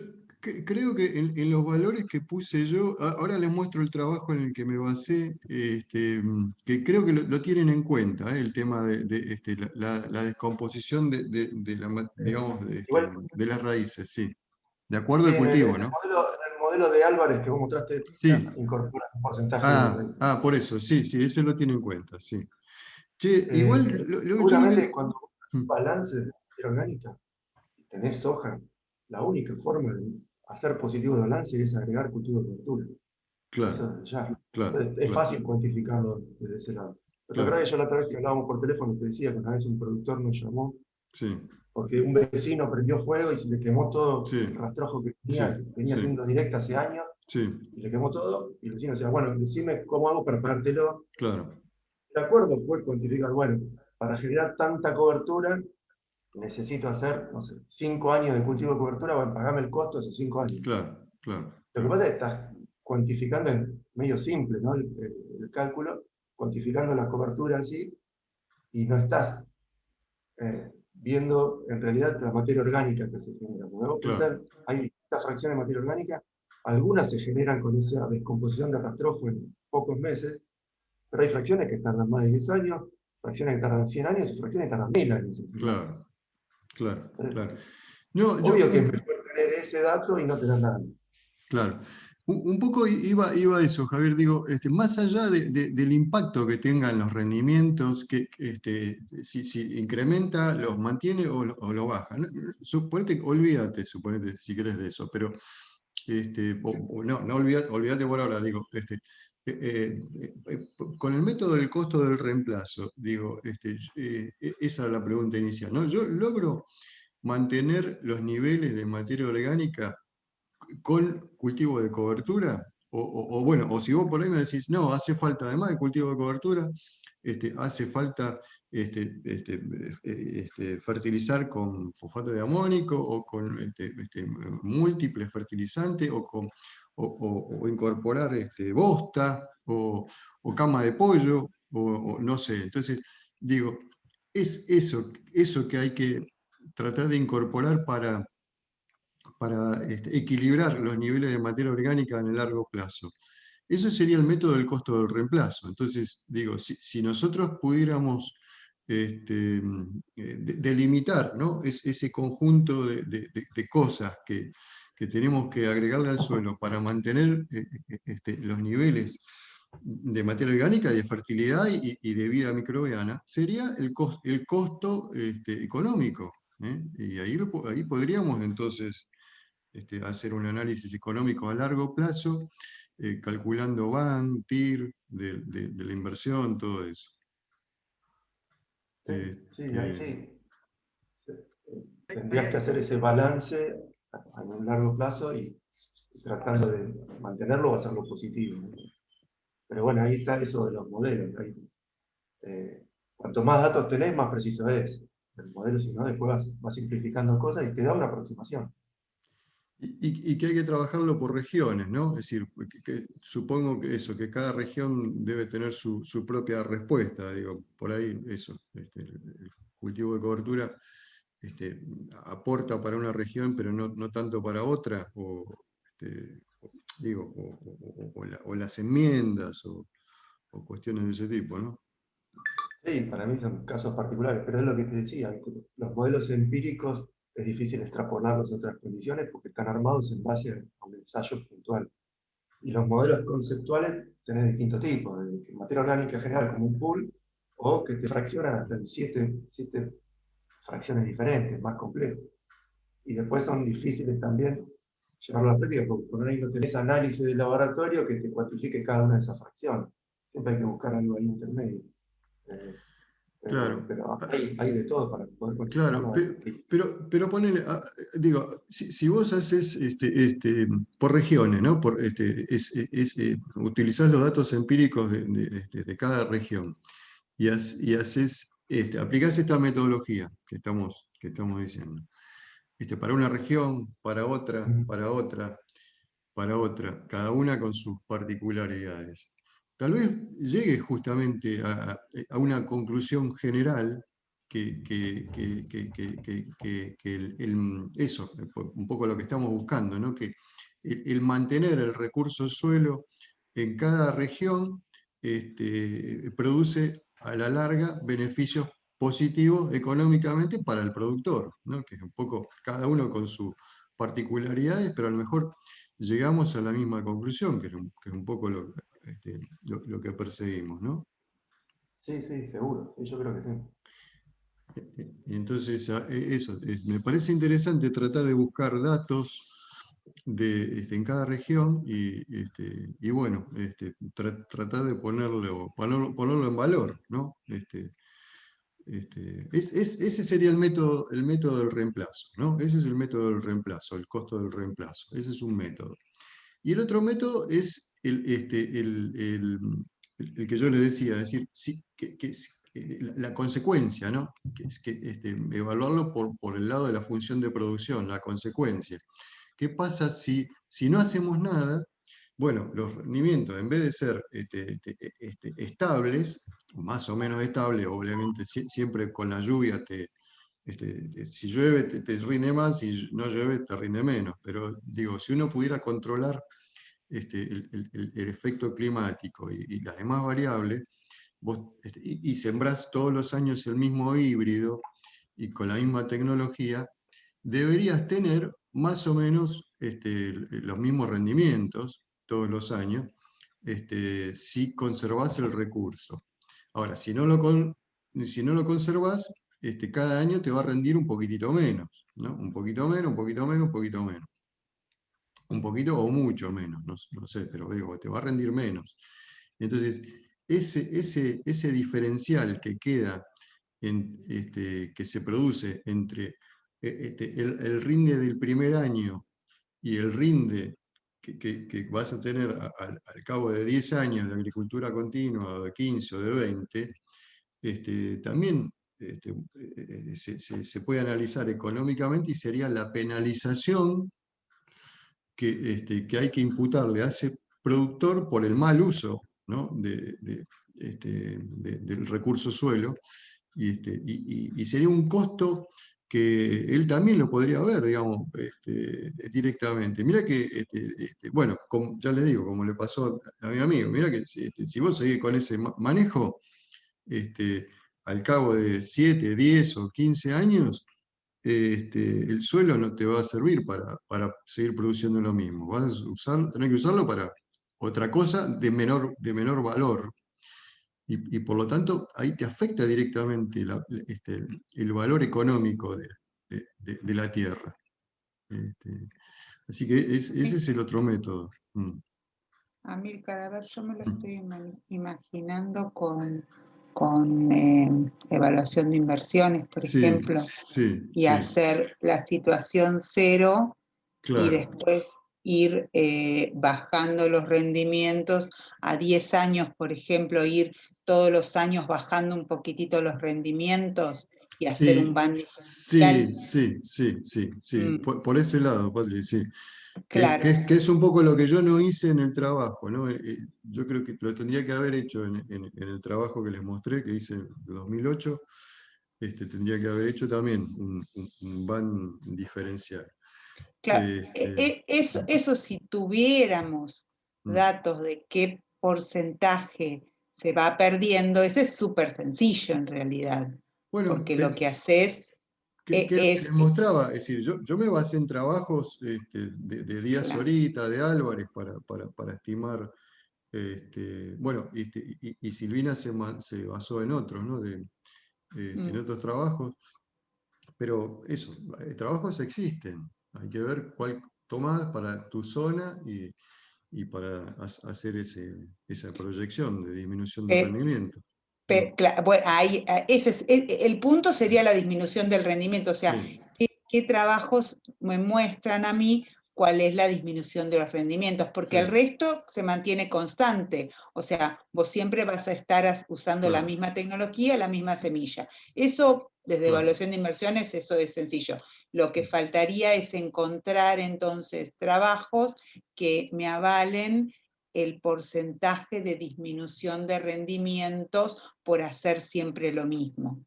Speaker 1: creo que en los valores que puse yo, ahora les muestro el trabajo en el que me basé, que creo que lo tienen en cuenta, el tema de la descomposición digamos,
Speaker 2: Igual,
Speaker 1: de las raíces, sí, de acuerdo
Speaker 2: sí,
Speaker 1: al cultivo, ¿no?
Speaker 2: en el modelo de Álvarez que vos mostraste,
Speaker 1: Sí,
Speaker 2: incorpora un porcentaje de raíz.
Speaker 1: por eso, sí, sí, eso lo tiene en cuenta, sí. Che, igual, yo lo
Speaker 2: Seguramente
Speaker 1: que...
Speaker 2: cuando haces un
Speaker 1: Mm,
Speaker 2: balance de materia orgánica y tenés soja, la única forma de hacer positivo el balance es agregar cultivo de cobertura.
Speaker 1: Claro,
Speaker 2: Eso ya.
Speaker 1: claro,
Speaker 2: Es
Speaker 1: claro,
Speaker 2: fácil cuantificarlo desde ese lado. Pero la verdad
Speaker 1: claro,
Speaker 2: que yo la otra vez que hablábamos por teléfono te decía que una vez un productor nos llamó
Speaker 1: sí,
Speaker 2: porque un vecino prendió fuego y se le quemó todo el
Speaker 1: sí,
Speaker 2: rastrojo que
Speaker 1: sí,
Speaker 2: venía
Speaker 1: sí,
Speaker 2: haciendo directa hace años,
Speaker 1: sí,
Speaker 2: y le quemó todo, y el vecino decía, bueno, decime cómo hago para pagártelo.
Speaker 1: claro,
Speaker 2: El acuerdo fue cuantificar, bueno, para generar tanta cobertura, necesito hacer, no sé, 5 años de cultivo de cobertura, bueno, pagame el costo de esos 5 años.
Speaker 1: claro, claro,
Speaker 2: Lo que
Speaker 1: claro.
Speaker 2: pasa es que estás cuantificando en medio simple, ¿no? El cálculo, cuantificando la cobertura así, y no estás viendo en realidad la materia orgánica que se genera. Porque vos
Speaker 1: Claro,
Speaker 2: pensás, hay distintas fracciones de materia orgánica, algunas se generan con esa descomposición de rastrojo en pocos meses, pero hay fracciones que tardan más de 10 años, fracciones que tardan 100 años y fracciones que tardan 1000 años.
Speaker 1: claro, claro,
Speaker 2: Entonces,
Speaker 1: claro. No,
Speaker 2: obvio que es mejor tener ese dato y no tener nada.
Speaker 1: claro. Un poco iba a eso, Javier, digo, más allá del impacto que tengan los rendimientos, si incrementa, los mantiene o lo baja. Olvídate, suponete, si querés de eso, pero no, olvídate por ahora, digo, con el método del costo del reemplazo, digo, esa es la pregunta inicial, ¿no? Yo logro mantener los niveles de materia orgánica con cultivo de cobertura, bueno, o si vos por ahí me decís, no, hace falta además de cultivo de cobertura, hace falta fertilizar con fosfato de amónico o con múltiples fertilizantes o incorporar bosta o cama de pollo o no sé. Entonces, digo, es eso que hay que tratar de incorporar para equilibrar los niveles de materia orgánica en el largo plazo. Ese sería el método del costo del reemplazo. Entonces, digo, si nosotros pudiéramos delimitar, ¿no? Ese conjunto de cosas que tenemos que agregarle al suelo para mantener los niveles de materia orgánica, de fertilidad y de vida microbiana, sería el costo económico. Y ahí podríamos entonces hacer un análisis económico a largo plazo, calculando BAN, TIR, de la inversión, todo eso.
Speaker 2: Sí, ahí sí.
Speaker 5: Hay
Speaker 2: Tendrías que hacer ese balance a un largo plazo y tratando de mantenerlo o hacerlo positivo, ¿no? Pero bueno, ahí está eso de los modelos. Cuanto más datos tenés, más preciso es. El modelo, si no, después vas simplificando cosas y te da una aproximación.
Speaker 1: Y que hay que trabajarlo por regiones, ¿no? Es decir, supongo que eso, que cada región debe tener su propia respuesta, digo, por ahí eso, el cultivo de cobertura aporta para una región, pero no tanto para otra, digo, o las enmiendas, o cuestiones de ese tipo, ¿no?
Speaker 2: Sí, para mí son casos particulares, pero es lo que te decía, los modelos empíricos es difícil extrapolarlos a otras condiciones porque están armados en base a un ensayo puntual. Y los modelos conceptuales tenés distintos tipos, de materia orgánica general como un pool, o que te fraccionan hasta en siete fracciones diferentes, más complejos. Y después son difíciles también llevarlo a la práctica, porque por ahí no tenés análisis de laboratorio que te cuantifique cada una de esas fracciones. Siempre hay que buscar algo ahí intermedio.
Speaker 1: Claro.
Speaker 2: Pero hay de todo para poder
Speaker 1: Claro,
Speaker 2: cuantificarlo.
Speaker 1: pero ponele, digo, si vos haces por regiones, ¿no? Utilizás los datos empíricos de cada región y haces, aplicás esta metodología que estamos diciendo. Para una región, para otra, para otra, para otra, cada una con sus particularidades. Tal vez llegue justamente a una conclusión general eso, un poco lo que estamos buscando, ¿no? Que el mantener el recurso suelo en cada región produce a la larga beneficios positivos económicamente para el productor, ¿no? Que es un poco cada uno con sus particularidades, pero a lo mejor llegamos a la misma conclusión, que es un poco lo que perseguimos, ¿no?
Speaker 2: Sí, sí, seguro, yo creo que sí.
Speaker 1: Y entonces, eso, me parece interesante tratar de buscar datos en cada región y bueno, tratar de ponerlo en valor, ¿no? Ese sería el método del reemplazo, ¿no? Ese es el método del reemplazo, el costo del reemplazo. Ese es un método. Y el otro método es el que yo le decía, es decir, la consecuencia, ¿no? Que es evaluarlo por el lado de la función de producción, la consecuencia. ¿Qué pasa si no hacemos nada? Bueno, los rendimientos, en vez de ser estables, más o menos estables, obviamente siempre con la lluvia si llueve te rinde más, si no llueve te rinde menos, pero digo, si uno pudiera controlar el efecto climático y las demás variables, vos, y sembrás todos los años el mismo híbrido y con la misma tecnología, deberías tener más o menos los mismos rendimientos todos los años si conservás el recurso. Ahora, si no lo conservás, cada año te va a rendir un poquitito menos, ¿no? Un poquito menos, un poquito menos, un poquito menos. Un poquito o mucho menos, no sé, pero digo, te va a rendir menos. Entonces, ese diferencial que queda, que se produce entre el rinde del primer año y el rinde que vas a tener al cabo de 10 años de agricultura continua, o de 15 o de 20, también se puede analizar económicamente y sería la penalización que hay que imputarle a ese productor por el mal uso, ¿no? del recurso suelo, y sería un costo que él también lo podría ver, digamos, directamente. Mira que, bueno, ya le digo, como le pasó a mi amigo, mira que si vos seguís con ese manejo, al cabo de 7, 10 o 15 años, el suelo no te va a servir para seguir produciendo lo mismo. Vas a tener que usarlo para otra cosa de menor valor. Y por lo tanto, ahí te afecta directamente el valor económico de la tierra. Así que ese es el otro método.
Speaker 3: Amílcar, a ver, yo me lo estoy imaginando con evaluación de inversiones, por
Speaker 1: Sí,
Speaker 3: ejemplo,
Speaker 1: sí,
Speaker 3: y
Speaker 1: sí,
Speaker 3: hacer la situación cero y
Speaker 1: claro.
Speaker 3: después ir bajando los rendimientos a 10 años, por ejemplo, ir todos los años bajando un poquitito los rendimientos y hacer un band diferencial.
Speaker 1: Sí. Por ese lado, Patri, sí.
Speaker 3: Claro,
Speaker 1: Que es un poco lo que yo no hice en el trabajo, ¿no? Yo creo que lo tendría que haber hecho en el trabajo que les mostré, que hice en 2008, tendría que haber hecho también un band diferencial.
Speaker 3: claro.
Speaker 1: Este,
Speaker 3: Eso si tuviéramos
Speaker 1: mm,
Speaker 3: datos de qué porcentaje se va perdiendo, ese es súper sencillo en realidad,
Speaker 1: Bueno,
Speaker 3: porque lo que haces
Speaker 1: que
Speaker 3: es...
Speaker 1: les mostraba, es decir, yo me basé en trabajos de Díaz
Speaker 3: Claro.
Speaker 1: Sorita, de Álvarez, para estimar, bueno, y Silvina se basó en otros, ¿no? En otros trabajos, pero eso, trabajos existen, hay que ver cuál tomás para tu zona y para hacer esa proyección de disminución de rendimiento.
Speaker 3: Bueno, ahí, el punto sería la disminución del rendimiento, o sea,
Speaker 1: Sí.
Speaker 3: ¿qué trabajos me muestran a mí cuál es la disminución de los rendimientos? Porque el resto se mantiene constante, o sea, vos siempre vas a estar usando la misma tecnología, la misma semilla. Eso, desde evaluación de inversiones, eso es sencillo. Lo que faltaría es encontrar entonces trabajos que me avalen el porcentaje de disminución de rendimientos por hacer siempre lo mismo.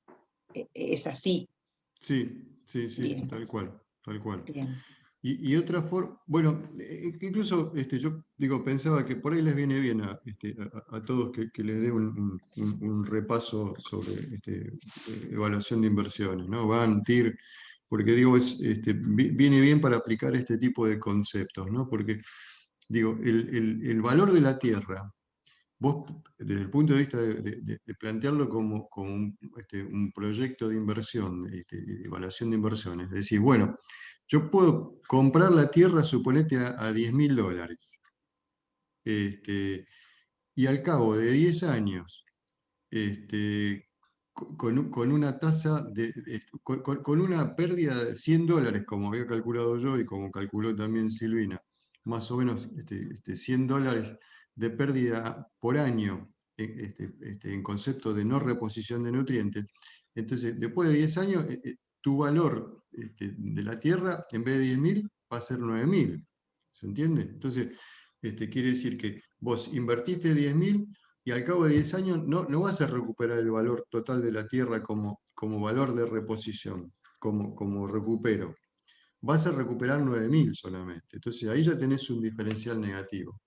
Speaker 3: Es así.
Speaker 1: Sí,
Speaker 3: Bien.
Speaker 1: tal cual, tal cual.
Speaker 3: Bien.
Speaker 1: Y otra forma, bueno, incluso yo digo, pensaba que por ahí les viene bien a todos que les dé un repaso sobre evaluación de inversiones, ¿no? Van, TIR, porque digo, viene bien para aplicar este tipo de conceptos, ¿no? Porque, digo, el valor de la tierra, vos, desde el punto de vista de plantearlo como un proyecto de inversión, de evaluación de inversiones, decís, bueno, yo puedo comprar la tierra, suponete, a $10.000, y al cabo de 10 años, con una tasa con una pérdida de $100, como había calculado yo y como calculó también Silvina, más o menos $100 de pérdida por año en concepto de no reposición de nutrientes. Entonces, después de 10 años, tu valor de la tierra, en vez de 10.000, va a ser 9.000. ¿Se entiende? Entonces, quiere decir que vos invertiste 10.000 y al cabo de 10 años no vas a recuperar el valor total de la tierra como valor de reposición, como recupero. Vas a recuperar 9.000 solamente. Entonces ahí ya tenés un diferencial negativo.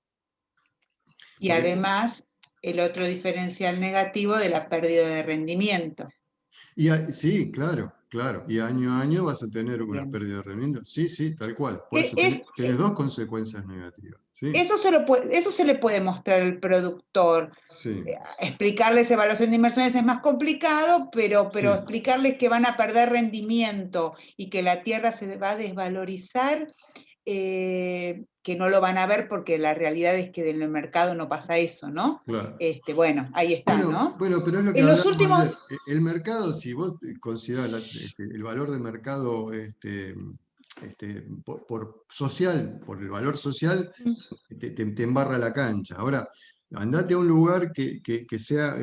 Speaker 3: Y además, el otro diferencial negativo de la pérdida de rendimiento.
Speaker 1: Sí, claro. Y año a año vas a tener una pérdida de rendimiento. Sí, tal cual. Por eso tenés dos consecuencias negativas. ¿Sí?
Speaker 3: Eso se le puede mostrar al productor.
Speaker 1: Sí.
Speaker 3: Explicarles evaluación de inversiones es más complicado, pero explicarles que van a perder rendimiento y que la tierra se va a desvalorizar, que no lo van a ver porque la realidad es que en el mercado no pasa eso, ¿no?
Speaker 1: Claro.
Speaker 3: Bueno, ahí está, ¿no?
Speaker 1: Bueno, pero es lo que
Speaker 3: En los
Speaker 1: hablábamos
Speaker 3: últimos...
Speaker 1: ayer. El mercado, si vos considerás el valor de mercado por social, por el valor social, te embarra la cancha. Ahora, andate a un lugar que sea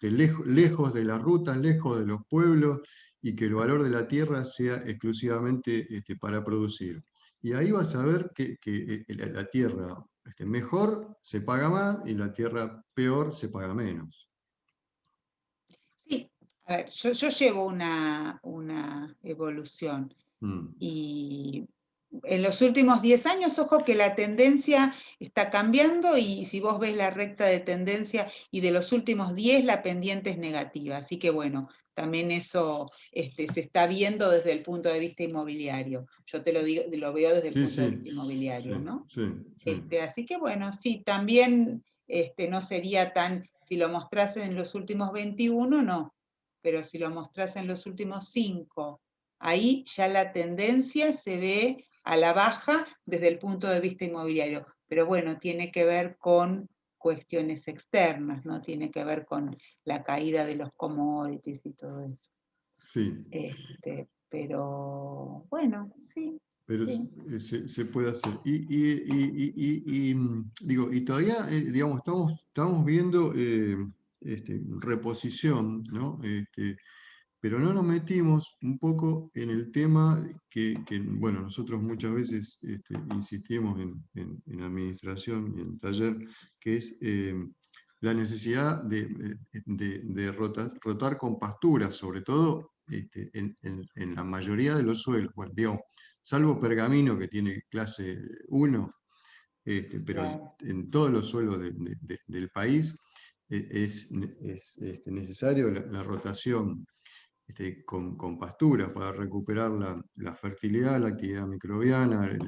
Speaker 1: lejos de las rutas, lejos de los pueblos, y que el valor de la tierra sea exclusivamente para producir. Y ahí vas a ver que la tierra mejor se paga más y la tierra peor se paga menos.
Speaker 3: Sí, a ver, yo llevo una evolución y en los últimos 10 años, ojo que la tendencia está cambiando y si vos ves la recta de tendencia y de los últimos 10 la pendiente es negativa, así que bueno, también eso se está viendo desde el punto de vista inmobiliario. Yo te lo digo, lo veo desde el punto de vista inmobiliario, ¿no? Así que bueno, sí, también no sería tan, si lo mostrase en los últimos 21, no, pero si lo mostrase en los últimos 5, ahí ya la tendencia se ve a la baja desde el punto de vista inmobiliario. Pero bueno, tiene que ver con cuestiones externas, ¿no? Tiene que ver con la caída de los commodities y todo eso.
Speaker 1: Sí.
Speaker 3: Pero bueno, sí.
Speaker 1: Pero sí. Se puede hacer. Digo, y todavía, digamos, estamos viendo reposición, ¿no? Pero no nos metimos un poco en el tema bueno, nosotros muchas veces insistimos en administración y en taller, que es la necesidad de rotar con pasturas, sobre todo en la mayoría de los suelos. Bueno, digamos, salvo Pergamino, que tiene clase 1, pero en todos los suelos del país, es necesario la rotación con pasturas para recuperar la fertilidad, la actividad microbiana,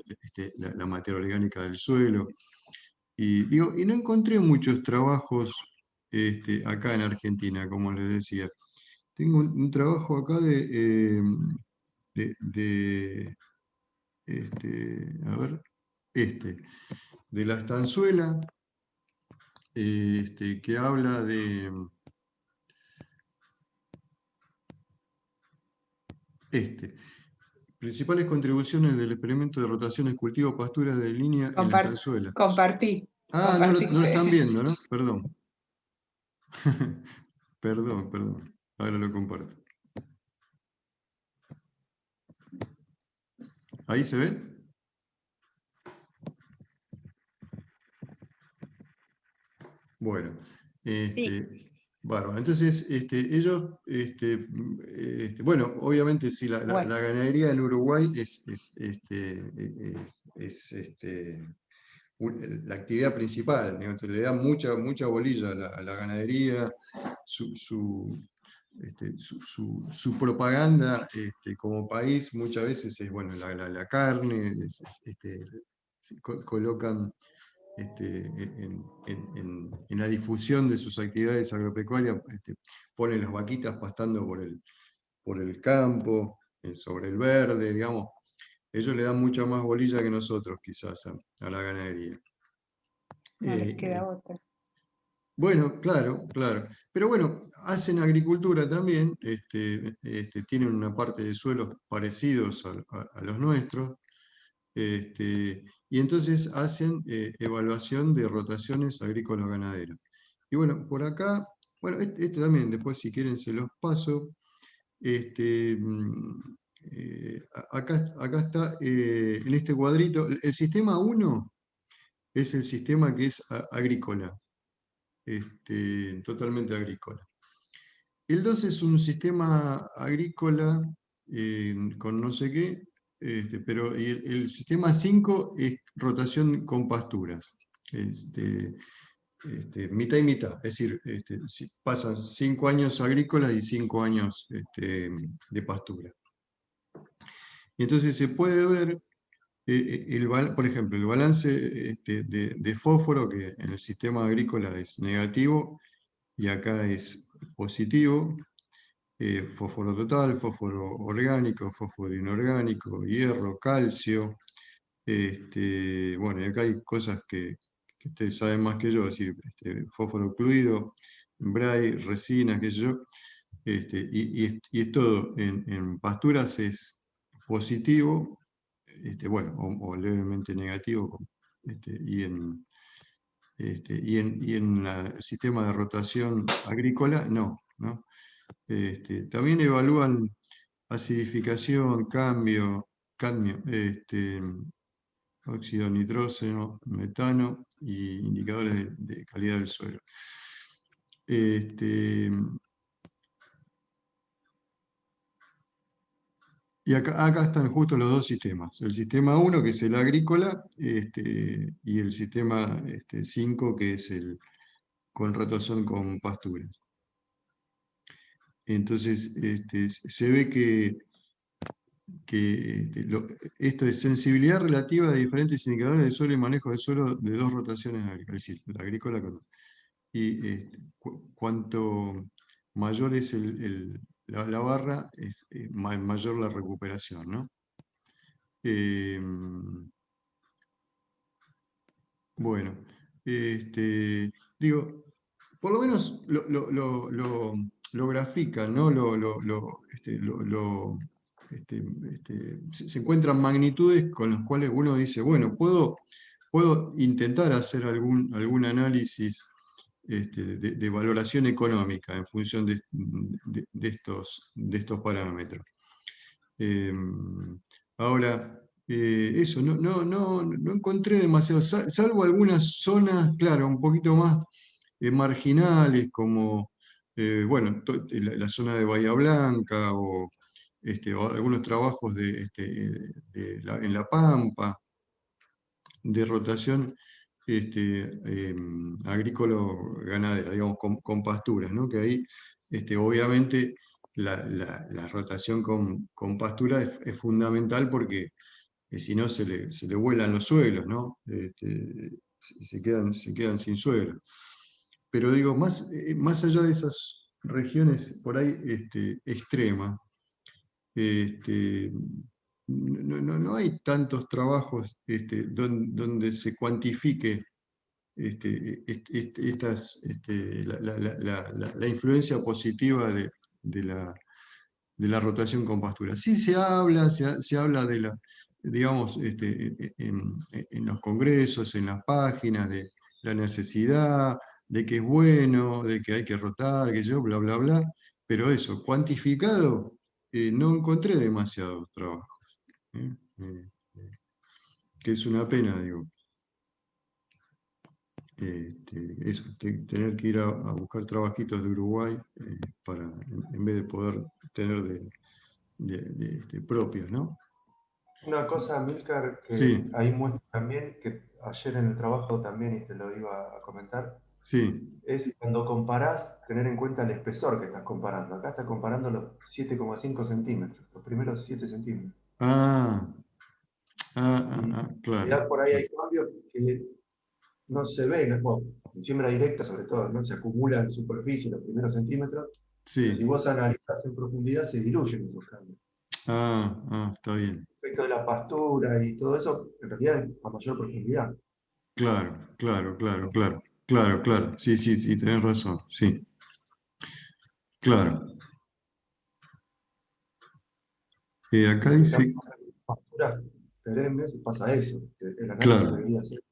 Speaker 1: la materia orgánica del suelo. Y no encontré muchos trabajos acá en Argentina, como les decía. Tengo un trabajo acá a ver, de la estanzuela, que habla de principales contribuciones del experimento de rotaciones cultivo-pasturas de línea en la estanzuela.
Speaker 3: Compartí.
Speaker 1: Ah, no lo están viendo, ¿no? Perdón. Perdón. Ahora lo comparto. ¿Ahí se ve? Bueno.
Speaker 3: Sí.
Speaker 1: Bárbaro. Entonces, ellos, bueno, obviamente sí, la ganadería en Uruguay es la actividad principal, digamos, le da mucha bolilla a la ganadería, su propaganda como país muchas veces es, bueno, la carne, colocan en la difusión de sus actividades agropecuarias, ponen las vaquitas pastando por el campo, sobre el verde, digamos. Ellos le dan mucha más bolilla que nosotros, quizás, a la ganadería.
Speaker 3: No les queda otra.
Speaker 1: Bueno, claro. Pero bueno, hacen agricultura también, tienen una parte de suelos parecidos a los nuestros, y entonces hacen evaluación de rotaciones agrícolas ganaderas. Y bueno, por acá, bueno, también después si quieren se los paso. Acá está, en este cuadrito, el sistema 1 es el sistema que es agrícola, totalmente agrícola. El 2 es un sistema agrícola con no sé qué, pero el sistema 5 es rotación con pasturas. Mitad y mitad, es decir, si pasan 5 años agrícolas y 5 años de pastura. Y entonces se puede ver, por ejemplo, el balance de fósforo, que en el sistema agrícola es negativo y acá es positivo. Fósforo total, fósforo orgánico, fósforo inorgánico, hierro, calcio. Bueno, y acá hay cosas que ustedes saben más que yo, es decir, fósforo ocluido, bray, resina, qué sé yo. Y es todo en pasturas es positivo, bueno, o levemente negativo, y en el sistema de rotación agrícola, no. También evalúan acidificación, cadmio, óxido nitrógeno, metano y indicadores de calidad del suelo. Y acá están justo los dos sistemas. El sistema 1, que es el agrícola, y el sistema 5, que es el con rotación con pasturas. Entonces, se ve que esto es sensibilidad relativa de diferentes indicadores de suelo y manejo de suelo de dos rotaciones agrícolas, es decir, la agrícola y cuanto mayor es la barra, es mayor la recuperación, ¿no? Bueno, digo, por lo menos lo grafican, ¿no? Se encuentran magnitudes con las cuales uno dice, bueno, puedo intentar hacer algún análisis de valoración económica en función de estos parámetros. Ahora, eso, no encontré demasiado, salvo algunas zonas, claro, un poquito más marginales, como, bueno, la zona de Bahía Blanca, o algunos trabajos en La Pampa, de rotación agrícola-ganadera, digamos, con pasturas, ¿no? Que ahí, obviamente, la rotación con pastura es fundamental porque si no se le vuelan los suelos, ¿no? Se quedan sin suelo. Pero digo, más allá de esas regiones por ahí extremas, no hay tantos trabajos donde se cuantifique la influencia positiva de la rotación con pastura. Sí se habla de digamos, en los congresos, en las páginas, de la necesidad, de que es bueno, de que hay que rotar, que yo, bla, bla, bla, pero eso, cuantificado, no encontré demasiados trabajos, ¿eh? Que es una pena, digo. Eso, tener que ir a buscar trabajitos de Uruguay en vez de poder tener propios, ¿no?
Speaker 2: Una cosa, Milcar, que
Speaker 1: Sí,
Speaker 2: ahí muestra también, que ayer en el trabajo también, y te lo iba a comentar,
Speaker 1: sí.
Speaker 2: es cuando comparás, tener en cuenta el espesor que estás comparando. Acá estás comparando los 7,5 centímetros, los primeros 7 centímetros.
Speaker 1: Ah,
Speaker 2: Y
Speaker 1: claro.
Speaker 2: ya por ahí hay cambios que no se ven, bueno, en siembra directa sobre todo, ¿no? Se acumula en superficie los primeros centímetros, pero si
Speaker 1: Sí.
Speaker 2: vos analizás en profundidad se diluyen esos cambios.
Speaker 1: Está bien.
Speaker 2: Respecto de la pastura y todo eso, en realidad es a mayor profundidad.
Speaker 1: Claro, claro, claro, claro. Claro, claro. Sí, sí, sí, tenés razón. Sí, claro. Acá
Speaker 2: Porque
Speaker 1: dice,
Speaker 2: también en pasturas perennes pasa eso, que el análisis
Speaker 1: claro,
Speaker 2: debería ser en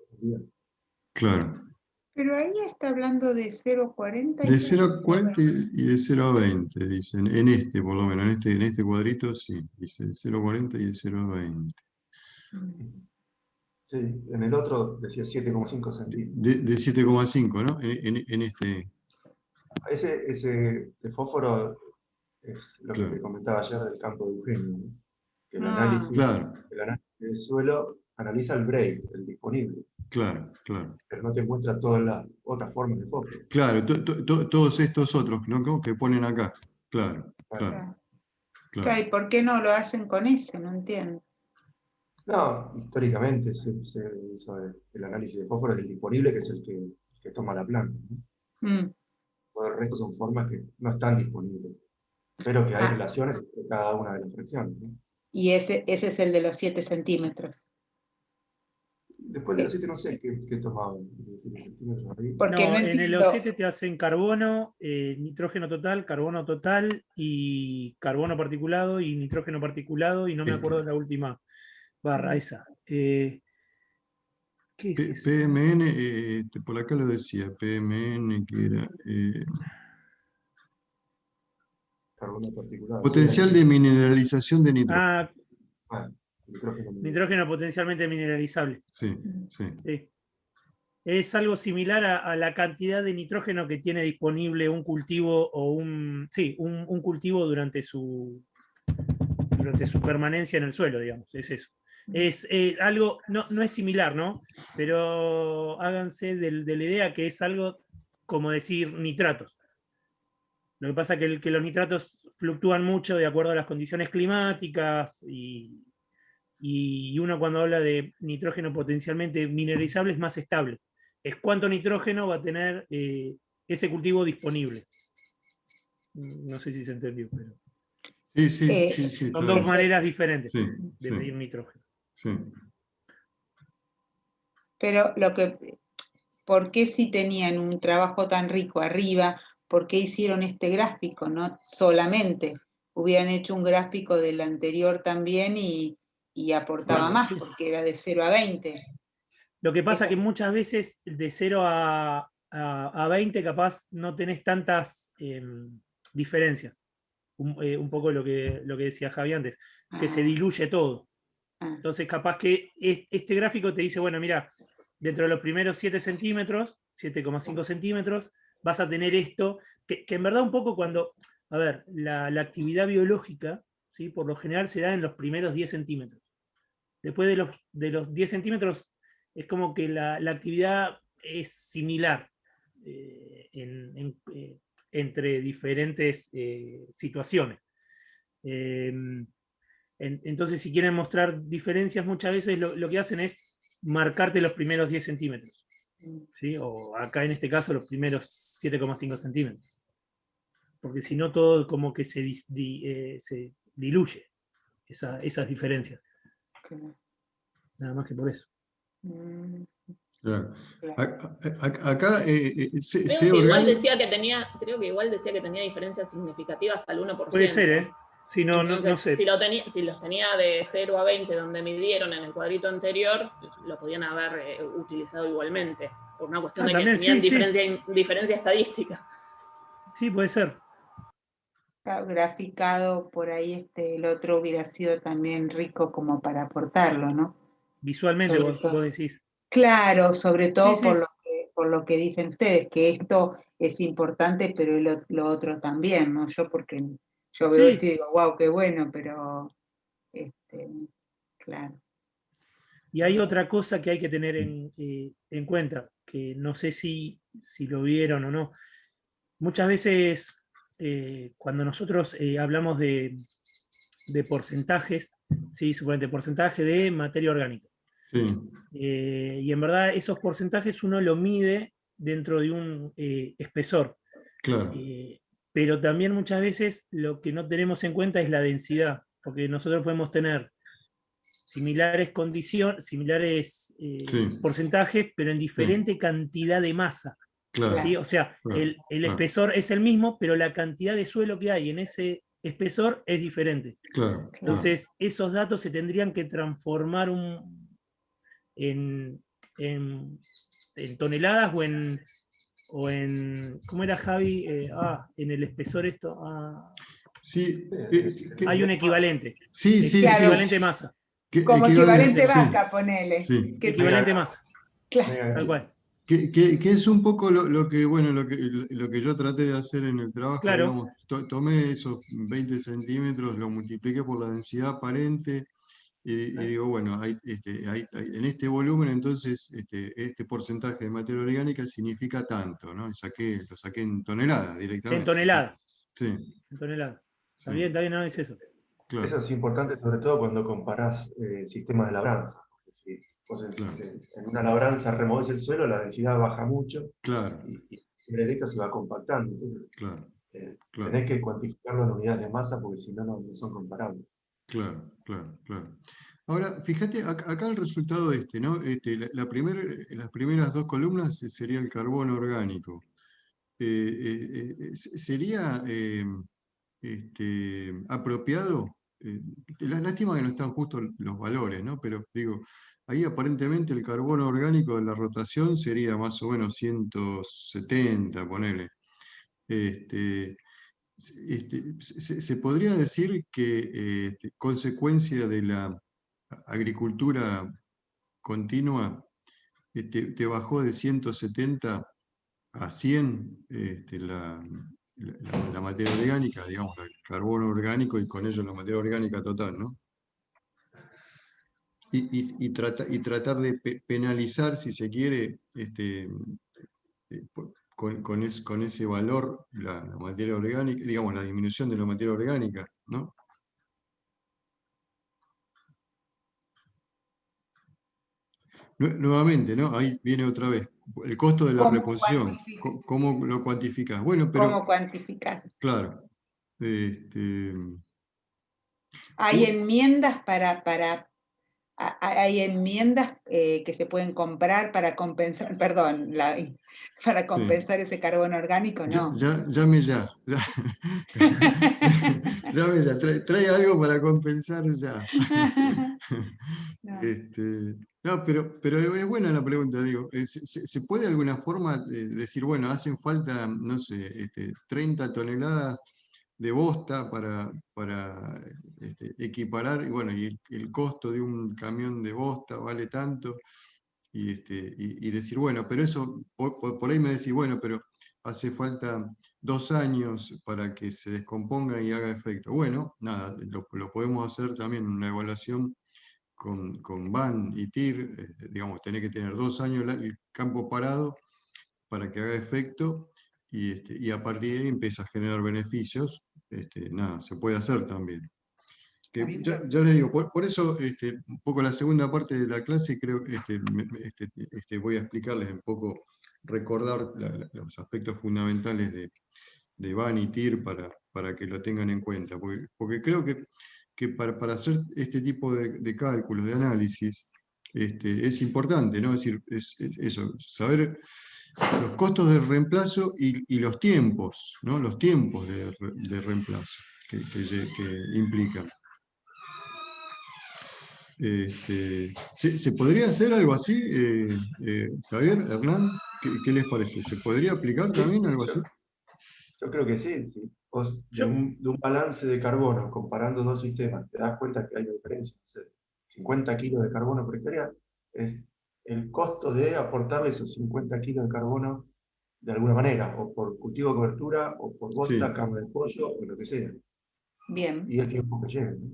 Speaker 2: profundidad.
Speaker 1: claro.
Speaker 3: Pero ahí está hablando de 0,40
Speaker 1: De
Speaker 3: y
Speaker 1: 0,40
Speaker 3: 0,20.
Speaker 1: y de 0,20, dicen. Por lo menos, en este cuadrito, sí. Dice de 0,40 y de 0,20.
Speaker 2: Sí, en el otro decía 7,5 centímetros.
Speaker 1: De 7,5, ¿no? En este,
Speaker 2: Ese fósforo es lo que te
Speaker 1: claro.
Speaker 2: comentaba ayer del campo de Eugenio, ¿no? Que
Speaker 3: Ah,
Speaker 1: Claro,
Speaker 2: el análisis del suelo analiza el break, el disponible,
Speaker 1: claro, claro.
Speaker 2: pero no te muestra todas las otras formas de fósforo.
Speaker 1: Claro, todos estos otros, ¿no? Que ponen acá. Claro, claro,
Speaker 3: claro.
Speaker 1: claro.
Speaker 3: Claro, ¿y por qué no lo hacen con ese? No entiendo.
Speaker 2: No, históricamente se hizo el análisis de fósforo del disponible, que es el que toma la planta, ¿no?
Speaker 3: Mm.
Speaker 2: Todo el resto son formas que no están disponibles, pero que hay
Speaker 3: Ah,
Speaker 2: relaciones entre cada una de las fracciones, ¿no?
Speaker 3: y ese es el de los 7 centímetros.
Speaker 2: Después de los 7 no sé qué tomaban.
Speaker 3: Porque no
Speaker 5: No, en el
Speaker 3: entiendo.
Speaker 5: O7 te hacen carbono, nitrógeno total, carbono total y carbono particulado y nitrógeno particulado y no me acuerdo de la última barra, esa. ¿Qué es eso?
Speaker 1: PMN, por acá lo decía, PMN, que era
Speaker 2: Carbono particular, sí,
Speaker 1: potencial de mineralización de nitrógeno.
Speaker 5: Ah,
Speaker 2: nitrógeno
Speaker 5: nitrógeno potencialmente mineralizable.
Speaker 1: Sí, sí,
Speaker 5: Sí. Es algo similar a la cantidad de nitrógeno que tiene disponible un cultivo o un cultivo durante su permanencia en el suelo, digamos. Es eso. Es algo, no es similar, ¿no? Pero háganse de la idea que es algo como decir nitratos. Lo que pasa es que los nitratos fluctúan mucho de acuerdo a las condiciones climáticas y uno cuando habla de nitrógeno potencialmente mineralizable es más estable. Es cuánto nitrógeno va a tener ese cultivo disponible. No sé si se entendió, pero
Speaker 1: sí, sí,
Speaker 5: son
Speaker 1: está
Speaker 5: dos
Speaker 1: bien.
Speaker 5: maneras diferentes
Speaker 1: Sí,
Speaker 5: de medir nitrógeno.
Speaker 1: sí.
Speaker 3: Pero ¿por qué si tenían un trabajo tan rico arriba, por qué hicieron este gráfico? No solamente hubieran hecho un gráfico del anterior también y aportaba más,
Speaker 5: Sí.
Speaker 3: porque era de 0 a 20.
Speaker 5: Lo que pasa
Speaker 3: Esa-
Speaker 5: que muchas veces de 0 a 20 capaz no tenés tantas diferencias. Un poco lo que decía Javi antes, que se diluye todo. Entonces capaz que este gráfico te dice, bueno, mira, dentro de los primeros 7 centímetros, 7,5 centímetros, vas a tener esto, que en verdad un poco cuando, a ver, la actividad biológica, ¿sí? Por lo general se da en los primeros 10 centímetros. Después de los 10 centímetros es como que la actividad es similar entre diferentes situaciones. Entonces, si quieren mostrar diferencias, muchas veces lo que hacen es marcarte los primeros 10 centímetros. ¿Sí? O acá en este caso los primeros 7,5 centímetros. Porque si no, todo como que se diluye esas diferencias. Nada más que por eso.
Speaker 1: Claro. Acá
Speaker 6: creo que igual decía que tenía diferencias significativas al 1%.
Speaker 5: Puede ser, ¿eh? Sí,
Speaker 6: Entonces,
Speaker 5: no sé.
Speaker 6: Si los tenía de 0 a 20, donde midieron en el cuadrito anterior, lo podían haber utilizado igualmente, por una cuestión de que tenían diferencia estadística.
Speaker 5: Sí, puede ser.
Speaker 3: Graficado por ahí, el otro hubiera sido también rico como para aportarlo, ¿no?
Speaker 5: Visualmente vos decís.
Speaker 3: Claro, sobre todo
Speaker 5: Sí, sí.
Speaker 3: por lo que dicen ustedes, que esto es importante, pero lo otro también, ¿no? Porque yo veo esto y digo, wow, qué bueno, pero claro.
Speaker 5: Y hay otra cosa que hay que tener en cuenta, que no sé si lo vieron o no. Muchas veces cuando nosotros hablamos de porcentajes, ¿sí? Suponete porcentaje de materia orgánica.
Speaker 1: Sí.
Speaker 5: Y en verdad esos porcentajes uno lo mide dentro de un espesor.
Speaker 1: Claro.
Speaker 5: Pero también muchas veces lo que no tenemos en cuenta es la densidad, porque nosotros podemos tener similares condiciones, similares porcentajes, pero en diferente cantidad de masa.
Speaker 1: Claro.
Speaker 5: ¿Sí? O sea, el espesor es el mismo, pero la cantidad de suelo que hay en ese espesor es diferente.
Speaker 1: Claro.
Speaker 5: Entonces, esos datos se tendrían que transformar en toneladas o en ¿cómo era, Javi? En el espesor esto.
Speaker 1: Sí,
Speaker 5: hay un equivalente.
Speaker 1: Sí,
Speaker 5: equivalente masa.
Speaker 3: Como equivalente vaca, ponele.
Speaker 1: Sí.
Speaker 5: Equivalente masa.
Speaker 3: Claro.
Speaker 5: Tal cual.
Speaker 1: Que es un poco lo que yo traté de hacer en el trabajo.
Speaker 5: Claro.
Speaker 1: Digamos, tomé esos 20 centímetros, lo multipliqué por la densidad aparente y digo, bueno, en este volumen entonces este porcentaje de materia orgánica significa tanto, ¿no? Lo saqué en toneladas directamente.
Speaker 5: En toneladas.
Speaker 1: Sí.
Speaker 5: En toneladas. Está bien, no, es eso.
Speaker 2: Claro. Eso es importante sobre todo cuando comparás sistemas de labranza. Si vos en una labranza removés el suelo, la densidad baja mucho.
Speaker 1: Claro.
Speaker 2: Y la directa se va compactando. Entonces,
Speaker 1: claro.
Speaker 2: Tenés que cuantificarlo en unidades de masa porque si no, no son comparables.
Speaker 1: Claro. Ahora, fíjate, acá el resultado ¿no? Las primeras dos columnas sería el carbono orgánico. ¿Sería apropiado? Lástima que no están justos los valores, ¿no? Pero digo, ahí aparentemente el carbono orgánico de la rotación sería más o menos 170, ponele. Se podría decir que consecuencia de la agricultura continua te bajó de 170 a 100 la materia orgánica, digamos, el carbono orgánico y con ello la materia orgánica total, ¿no? Y tratar de penalizar, si se quiere, con ese valor la materia orgánica, digamos, la disminución de la materia orgánica, ¿no? Nuevamente, ¿no? Ahí viene otra vez. El costo de la reposición. ¿Cómo lo cuantificas? Bueno, pero.
Speaker 3: ¿Cómo cuantificas?
Speaker 1: Claro.
Speaker 3: Hay enmiendas hay enmiendas que se pueden comprar para compensar, perdón, para compensar ese carbono orgánico, ¿no?
Speaker 1: Llame ya. Llame ya. Trae algo para compensar ya. No, pero es buena la pregunta, digo. ¿Se puede de alguna forma decir, bueno, hacen falta, no sé, 30 toneladas de bosta para equiparar, y bueno, y el costo de un camión de bosta vale tanto, y decir, bueno, pero eso, por ahí me decís, bueno, pero hace falta 2 años para que se descomponga y haga efecto. Bueno, nada, lo podemos hacer también una evaluación con van y tir, digamos, tenés que tener 2 años el campo parado para que haga efecto, y a partir de ahí empieza a generar beneficios. Nada, se puede hacer también. Que ya les digo, por eso un poco la segunda parte de la clase creo que voy a explicarles un poco, recordar los aspectos fundamentales de van y tir para que lo tengan en cuenta. Porque creo que para hacer este tipo de cálculos, de análisis, es importante, ¿no? Es decir, eso, saber los costos de reemplazo y los tiempos, ¿no? Los tiempos de reemplazo que implican. ¿Se podría hacer algo así, Javier, Hernán? ¿Qué les parece? ¿Se podría aplicar también algo así?
Speaker 2: Yo creo que sí. Sí. Vos, de un balance de carbono, comparando dos sistemas, te das cuenta que hay una diferencia. O sea, 50 kilos de carbono por hectárea es el costo de aportarle esos 50 kilos de carbono de alguna manera, o por cultivo de cobertura, o por bosta, cama de pollo, o lo que sea.
Speaker 3: Bien.
Speaker 2: Y el tiempo que lleve, ¿no?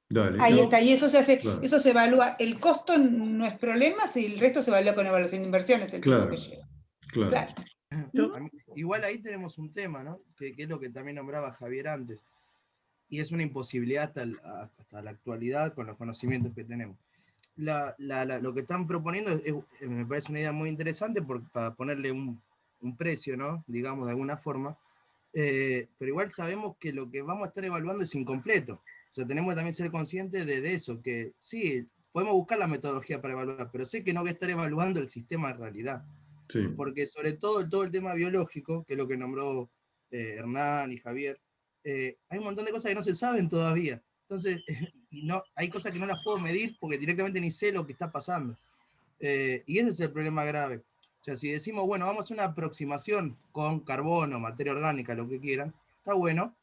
Speaker 1: Dale,
Speaker 3: Ahí está, y eso se hace,
Speaker 1: claro.
Speaker 3: Eso se evalúa. El costo no es problema, si el resto se evalúa con evaluación de inversiones, el tiempo que lleva.
Speaker 1: Claro.
Speaker 8: Igual ahí tenemos un tema, ¿no? Que es lo que también nombraba Javier antes. Y es una imposibilidad hasta la actualidad con los conocimientos que tenemos. Lo que están proponiendo me parece una idea muy interesante para ponerle un precio, ¿no? Digamos, de alguna forma. Pero igual sabemos que lo que vamos a estar evaluando es incompleto. O sea, tenemos que también ser conscientes de eso, que sí, podemos buscar la metodología para evaluar, pero sé que no voy a estar evaluando el sistema de realidad.
Speaker 1: Sí.
Speaker 8: Porque sobre todo el tema biológico, que es lo que nombró Hernán y Javier, hay un montón de cosas que no se saben todavía. Entonces, hay cosas que no las puedo medir porque directamente ni sé lo que está pasando. Y ese es el problema grave. O sea, si decimos, bueno, vamos a hacer una aproximación con carbono, materia orgánica, lo que quieran, está bueno,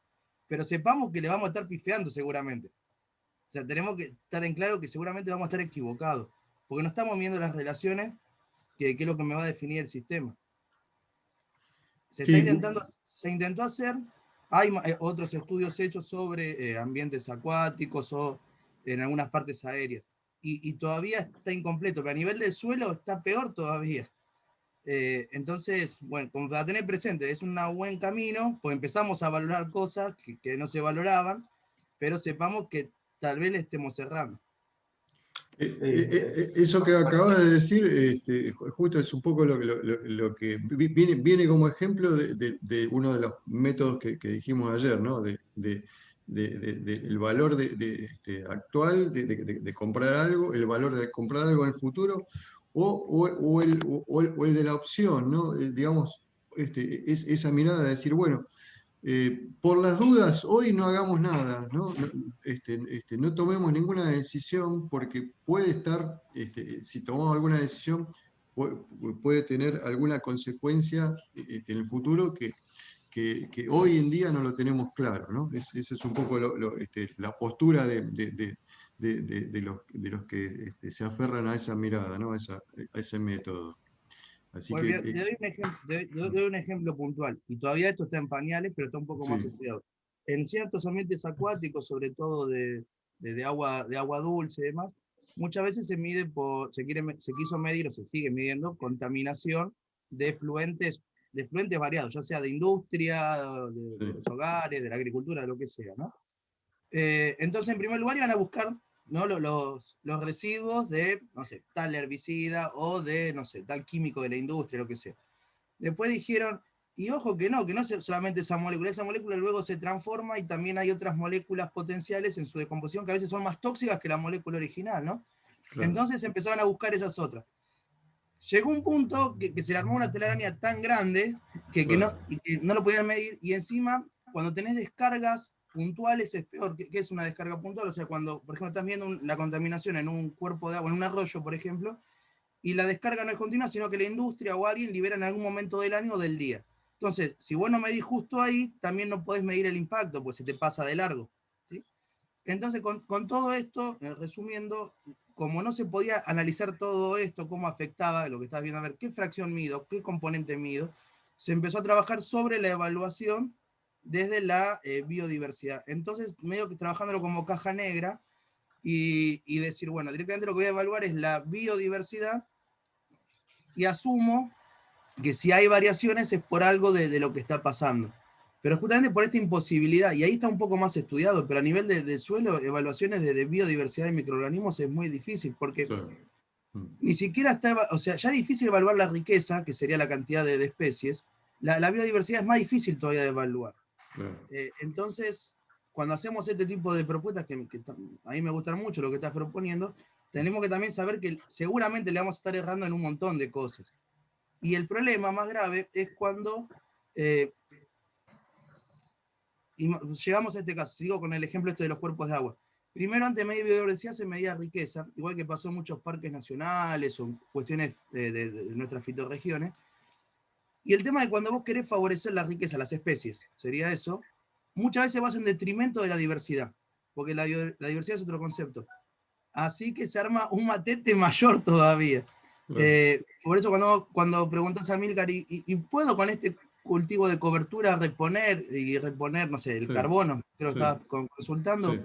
Speaker 8: pero sepamos que le vamos a estar pifeando seguramente. O sea, tenemos que estar en claro que seguramente vamos a estar equivocados, porque no estamos viendo las relaciones que es lo que me va a definir el sistema. Se intentó hacer, hay otros estudios hechos sobre ambientes acuáticos o en algunas partes aéreas, y todavía está incompleto, pero a nivel del suelo está peor todavía. Entonces, bueno, como para tener presente, es un buen camino, pues empezamos a valorar cosas que no se valoraban, pero sepamos que tal vez le estemos cerrando.
Speaker 1: Eso que acabas de decir, justo es un poco lo que viene como ejemplo de uno de los métodos que dijimos ayer, ¿no? El valor actual de comprar algo, el valor de comprar algo en el futuro, o el de la opción, ¿no? Digamos, esa mirada de decir, bueno, por las dudas, hoy no hagamos nada, ¿no? No tomemos ninguna decisión, porque puede estar, si tomamos alguna decisión, puede tener alguna consecuencia en el futuro que hoy en día no lo tenemos claro, ¿no? Esa es un poco la postura de los que se aferran a esa mirada, ¿no? A ese método. Así
Speaker 8: Bueno,
Speaker 1: que,
Speaker 8: le doy un ejemplo puntual, y todavía esto está en pañales, pero está un poco más estudiado. En ciertos ambientes acuáticos, sobre todo de agua dulce y demás, muchas veces se quiso medir o se sigue midiendo contaminación de fluentes variados, ya sea de industria, de los hogares, de la agricultura, de lo que sea, ¿no? Entonces, en primer lugar, iban a buscar, ¿no? los residuos de, no sé, tal herbicida o de, no sé, tal químico de la industria, lo que sea. Después dijeron, y ojo que no es solamente esa molécula luego se transforma y también hay otras moléculas potenciales en su decomposición que a veces son más tóxicas que la molécula original, ¿no? Claro. Entonces empezaron a buscar esas otras. Llegó un punto que se le armó una telaraña tan grande que no lo podían medir, y encima, cuando tenés descargas puntuales es peor. ¿Qué es una descarga puntual? O sea, cuando, por ejemplo, estás viendo la contaminación en un cuerpo de agua, en un arroyo, por ejemplo, y la descarga no es continua, sino que la industria o alguien libera en algún momento del año o del día. Entonces, si vos no medís justo ahí, también no podés medir el impacto, pues se te pasa de largo, ¿sí? Entonces, con todo esto, resumiendo, como no se podía analizar todo esto, cómo afectaba lo que estás viendo, a ver qué fracción mido, qué componente mido, se empezó a trabajar sobre la evaluación desde la biodiversidad. Entonces, medio que trabajándolo como caja negra, y decir, bueno, directamente lo que voy a evaluar es la biodiversidad y asumo que si hay variaciones es por algo de lo que está pasando. Pero justamente por esta imposibilidad, y ahí está un poco más estudiado, pero a nivel de suelo, evaluaciones de biodiversidad de microorganismos es muy difícil, porque
Speaker 1: Claro.
Speaker 8: ni siquiera está, o sea, ya es difícil evaluar la riqueza, que sería la cantidad de especies, la biodiversidad es más difícil todavía de evaluar.
Speaker 1: Claro.
Speaker 8: Entonces, cuando hacemos este tipo de propuestas, que a mí me gustan mucho lo que estás proponiendo, tenemos que también saber que seguramente le vamos a estar errando en un montón de cosas. Y el problema más grave es cuando llegamos a este caso, sigo con el ejemplo este de los cuerpos de agua. Primero, antes de medir biodiversidad se medía riqueza, igual que pasó en muchos parques nacionales o cuestiones de nuestras fitorregiones. Y el tema de cuando vos querés favorecer la riqueza, las especies, sería eso, muchas veces vas en detrimento de la diversidad, porque la diversidad es otro concepto. Así que se arma un matete mayor todavía.
Speaker 1: Claro.
Speaker 8: Por eso cuando preguntás a Milcar, ¿y puedo con este cultivo de cobertura reponer, no sé, el
Speaker 1: Sí,
Speaker 8: carbono? Creo que
Speaker 1: sí,
Speaker 8: estabas consultando.
Speaker 1: sí.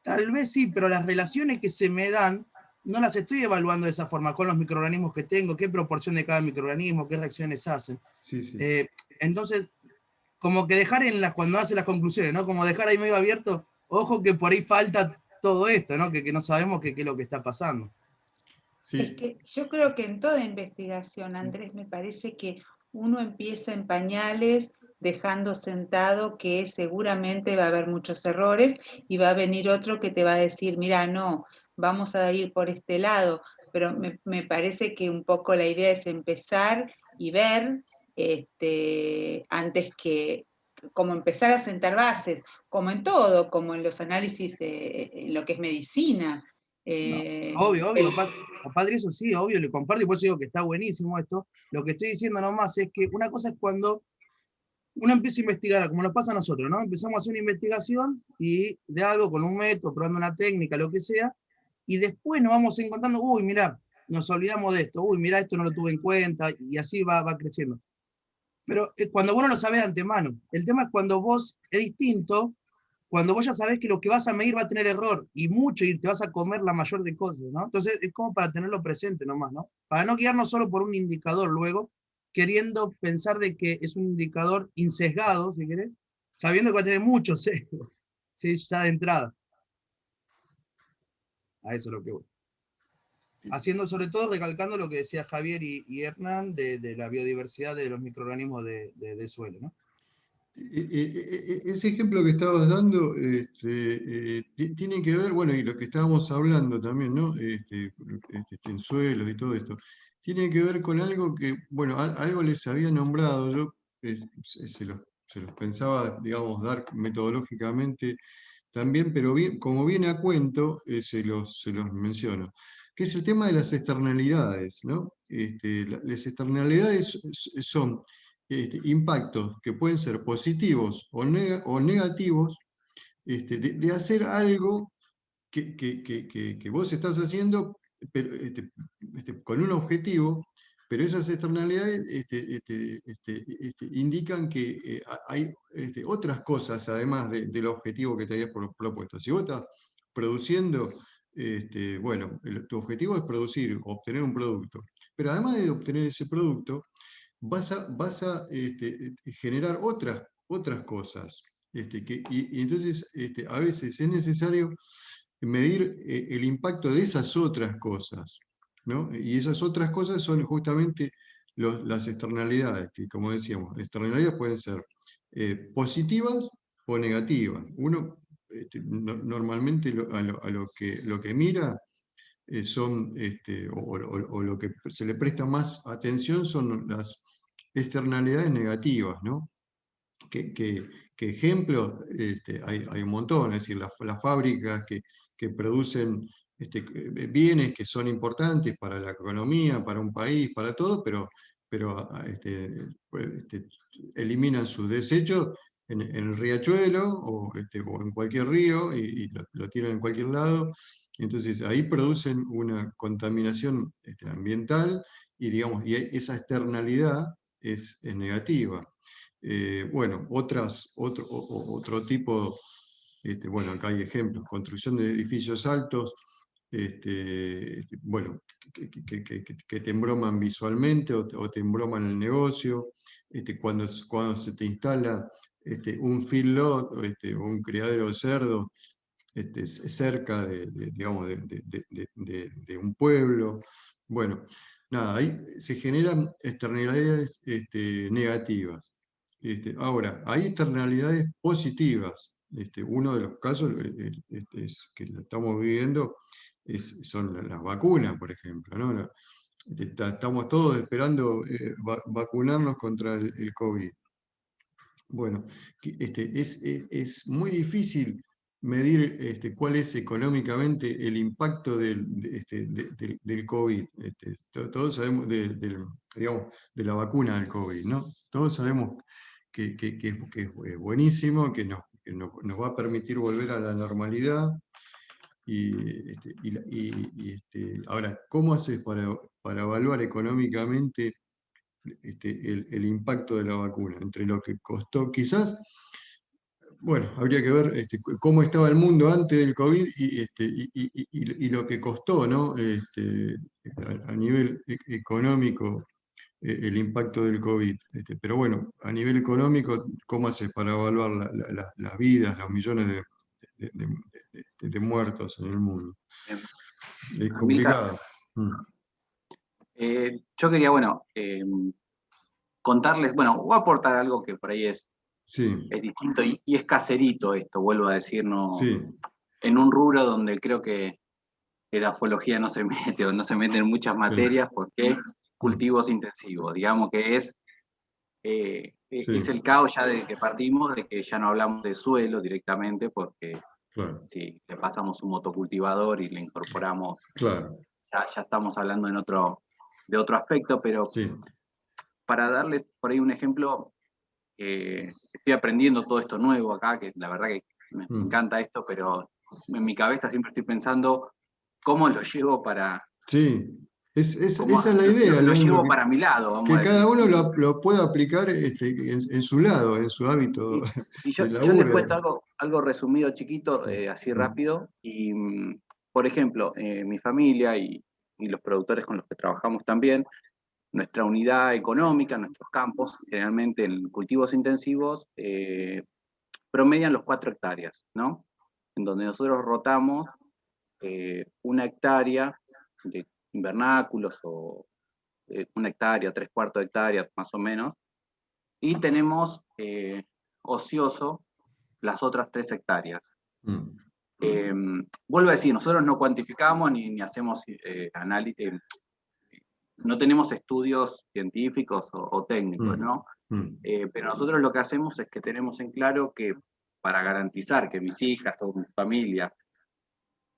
Speaker 8: Tal vez sí, pero las relaciones que se me dan no las estoy evaluando de esa forma, con los microorganismos que tengo, qué proporción de cada microorganismo, qué reacciones hacen.
Speaker 1: Sí, sí.
Speaker 8: Entonces, como que dejar cuando hace las conclusiones, ¿no? Como dejar ahí medio abierto, ojo que por ahí falta todo esto, ¿no? Que no sabemos qué es lo que está pasando.
Speaker 1: Sí.
Speaker 3: Es que yo creo que en toda investigación, Andrés, me parece que uno empieza en pañales dejando sentado que seguramente va a haber muchos errores y va a venir otro que te va a decir, mira, no, vamos a ir por este lado, pero me parece que un poco la idea es empezar y ver antes que, como empezar a sentar bases, como en todo, como en los análisis en lo que es medicina.
Speaker 8: No, obvio, padre, eso sí, obvio, le comparto y por eso digo que está buenísimo esto. Lo que estoy diciendo nomás es que una cosa es cuando uno empieza a investigar, como nos pasa a nosotros, ¿no? Empezamos a hacer una investigación y de algo con un método, probando una técnica, lo que sea, y después nos vamos encontrando, uy, mirá, nos olvidamos de esto, uy, mirá, esto no lo tuve en cuenta, y así va creciendo. Pero cuando vos no lo sabés de antemano, el tema es cuando vos, es distinto, cuando vos ya sabés que lo que vas a medir va a tener error, y mucho, y te vas a comer la mayor de cosas, ¿no? Entonces es como para tenerlo presente nomás, ¿no? Para no guiarnos solo por un indicador luego, queriendo pensar de que es un indicador insesgado, si querés, sabiendo que va a tener mucho sesgo, ¿sí? Ya de entrada. A eso es lo que voy. Haciendo sobre todo, recalcando lo que decía Javier y Hernán de la biodiversidad de los microorganismos de suelo, ¿no?
Speaker 1: Ese ejemplo que estabas dando tiene que ver, bueno, y lo que estábamos hablando también, ¿no? En suelos y todo esto, tiene que ver con algo que, bueno, algo les había nombrado, yo se los pensaba, digamos, dar metodológicamente también, pero bien, como viene a cuento, se los menciono, que es el tema de las externalidades, ¿no? Las externalidades son impactos que pueden ser positivos o negativos de hacer algo que vos estás haciendo pero, con un objetivo, pero esas externalidades indican que hay otras cosas además del objetivo que te habías propuesto. Si vos estás produciendo, bueno, tu objetivo es producir, obtener un producto, pero además de obtener ese producto, vas a generar otras cosas. Y entonces a veces es necesario medir el impacto de esas otras cosas, ¿no? Y esas otras cosas son justamente las externalidades, que como decíamos, externalidades pueden ser positivas o negativas. Uno normalmente a lo que mira son, o lo que se le presta más atención son las externalidades negativas, ¿no? Que ejemplos hay un montón, es decir, las fábricas que producen bienes que son importantes para la economía, para un país, para todo, pero eliminan sus desechos en el riachuelo o en cualquier río y lo tiran en cualquier lado. Entonces ahí producen una contaminación ambiental y, digamos, y esa externalidad es negativa. Bueno, otro tipo bueno, acá hay ejemplos, construcción de edificios altos, bueno, que te embroman visualmente o te embroman el negocio, cuando se te instala un feedlot o un criadero de cerdo cerca digamos, de un pueblo. Bueno, nada, ahí se generan externalidades negativas. Ahora, hay externalidades positivas. Uno de los casos que lo estamos viviendo son las vacunas, por ejemplo, ¿no? Estamos todos esperando vacunarnos contra el COVID. Bueno, es muy difícil medir cuál es económicamente el impacto del COVID. Todos sabemos digamos, de la vacuna del COVID, ¿no? Todos sabemos que es buenísimo, que nos va a permitir volver a la normalidad. Ahora, ¿cómo haces para evaluar económicamente el impacto de la vacuna? Entre lo que costó, quizás, bueno, habría que ver cómo estaba el mundo antes del COVID y lo que costó, ¿no? A nivel económico, el impacto del COVID. Pero bueno, a nivel económico, ¿cómo haces para evaluar las vidas, los millones de muertos en el mundo? Es complicado.
Speaker 9: Yo quería, bueno, contarles, bueno, voy a aportar algo que por ahí es distinto y es caserito esto, vuelvo a decir, no, en un rubro donde creo que la ufología no se mete o no se mete en muchas materias porque cultivos intensivos, digamos que es el caos ya desde que partimos, de que ya no hablamos de suelo directamente porque si le pasamos un motocultivador y le incorporamos, ya estamos hablando de otro aspecto, pero para darles por ahí un ejemplo, estoy aprendiendo todo esto nuevo acá, que la verdad que me encanta esto, pero en mi cabeza siempre estoy pensando cómo lo llevo para...
Speaker 1: esa es la idea.
Speaker 9: Lo llevo para mi lado, vamos a decir.
Speaker 1: Que cada uno lo pueda aplicar en su lado, en su hábito
Speaker 9: y yo,
Speaker 1: de laburo.
Speaker 9: Yo les cuento algo resumido, chiquito, así rápido. Y, por ejemplo, mi familia y los productores con los que trabajamos también, nuestra unidad económica, nuestros campos, generalmente en cultivos intensivos, promedian los 4 hectáreas, ¿no? En donde nosotros rotamos 1 hectárea de invernáculos o 1 hectárea, 3/4 hectáreas más o menos, y tenemos ocioso las otras 3 hectáreas. Vuelvo a decir, nosotros no cuantificamos ni hacemos análisis, no tenemos estudios científicos o técnicos, ¿no? Pero nosotros lo que hacemos es que tenemos en claro que para garantizar que mis hijas o mi familia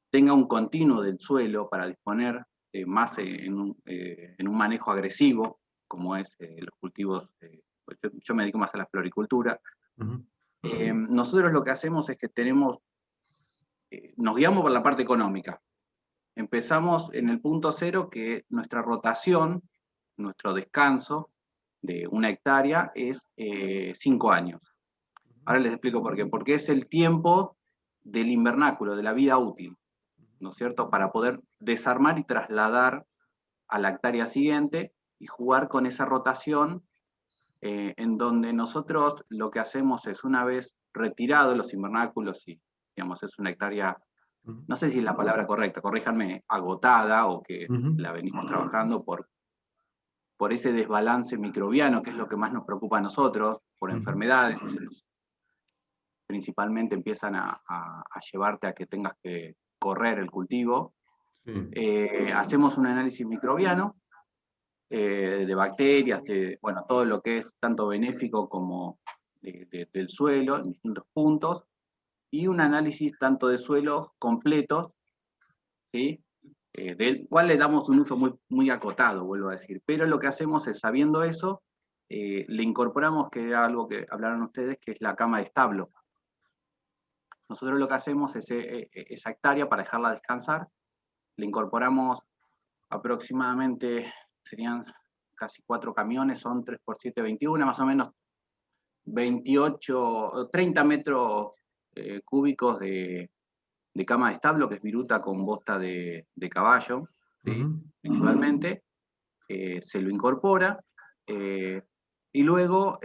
Speaker 9: tenga un continuo del suelo para disponer más en un manejo agresivo, como es los cultivos, yo me dedico más a la floricultura. Nosotros lo que hacemos es que nos guiamos por la parte económica. Empezamos en el punto 0, que nuestra rotación, nuestro descanso de 1 hectárea es 5 años. Ahora les explico por qué. Porque es el tiempo del invernáculo, de la vida útil, ¿no es cierto? Para poder desarmar y trasladar a la hectárea siguiente y jugar con esa rotación en donde nosotros lo que hacemos es, una vez retirados los invernáculos y, digamos, es 1 hectárea, no sé si es la palabra correcta, corríjanme, agotada o que la venimos trabajando por ese desbalance microbiano, que es lo que más nos preocupa a nosotros, por enfermedades, principalmente empiezan a llevarte a que tengas que correr el cultivo. Hacemos un análisis microbiano de bacterias, bueno, todo lo que es tanto benéfico como del suelo en distintos puntos, y un análisis tanto de suelos completos, ¿sí? Del cual le damos un uso muy, muy acotado, vuelvo a decir. Pero lo que hacemos es, sabiendo eso, le incorporamos, que era algo que hablaron ustedes, que es la cama de establo. Nosotros lo que hacemos es esa hectárea, para dejarla descansar, le incorporamos aproximadamente, serían casi 4 camiones, son 3 por 7, 21, más o menos 28, 30 metros cúbicos de cama de establo, que es viruta con bosta de caballo, ¿sí? Principalmente. Se lo incorpora, y luego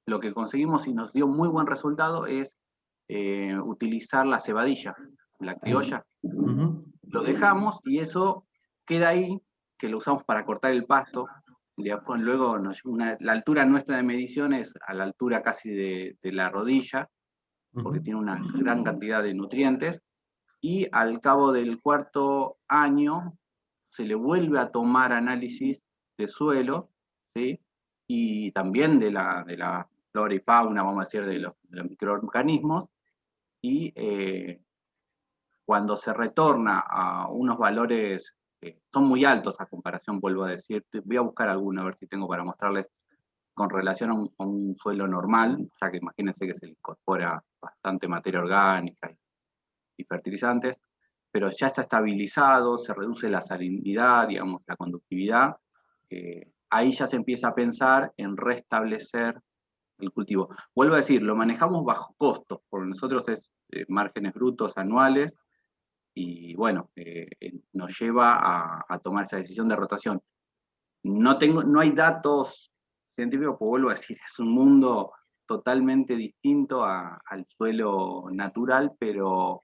Speaker 9: lo que conseguimos y nos dio muy buen resultado es utilizar la cebadilla, la criolla. Lo dejamos y eso queda ahí, que lo usamos para cortar el pasto. Después, luego la altura nuestra de medición es a la altura casi de la rodilla, porque tiene una gran cantidad de nutrientes, y al cabo del 4.º año se le vuelve a tomar análisis de suelo, ¿sí? Y también de la flora y fauna, vamos a decir, de los microorganismos, y cuando se retorna a unos valores que son muy altos a comparación, vuelvo a decir, voy a buscar alguno, a ver si tengo para mostrarles, con relación a un suelo normal, ya que imagínense que se le incorpora bastante materia orgánica y fertilizantes, pero ya está estabilizado, se reduce la salinidad, digamos, la conductividad. Ahí ya se empieza a pensar en restablecer el cultivo. Vuelvo a decir, lo manejamos bajo costos, porque nosotros es márgenes brutos anuales, y bueno, nos lleva a tomar esa decisión de rotación. No hay datos científicos, pues vuelvo a decir, es un mundo totalmente distinto al suelo natural, pero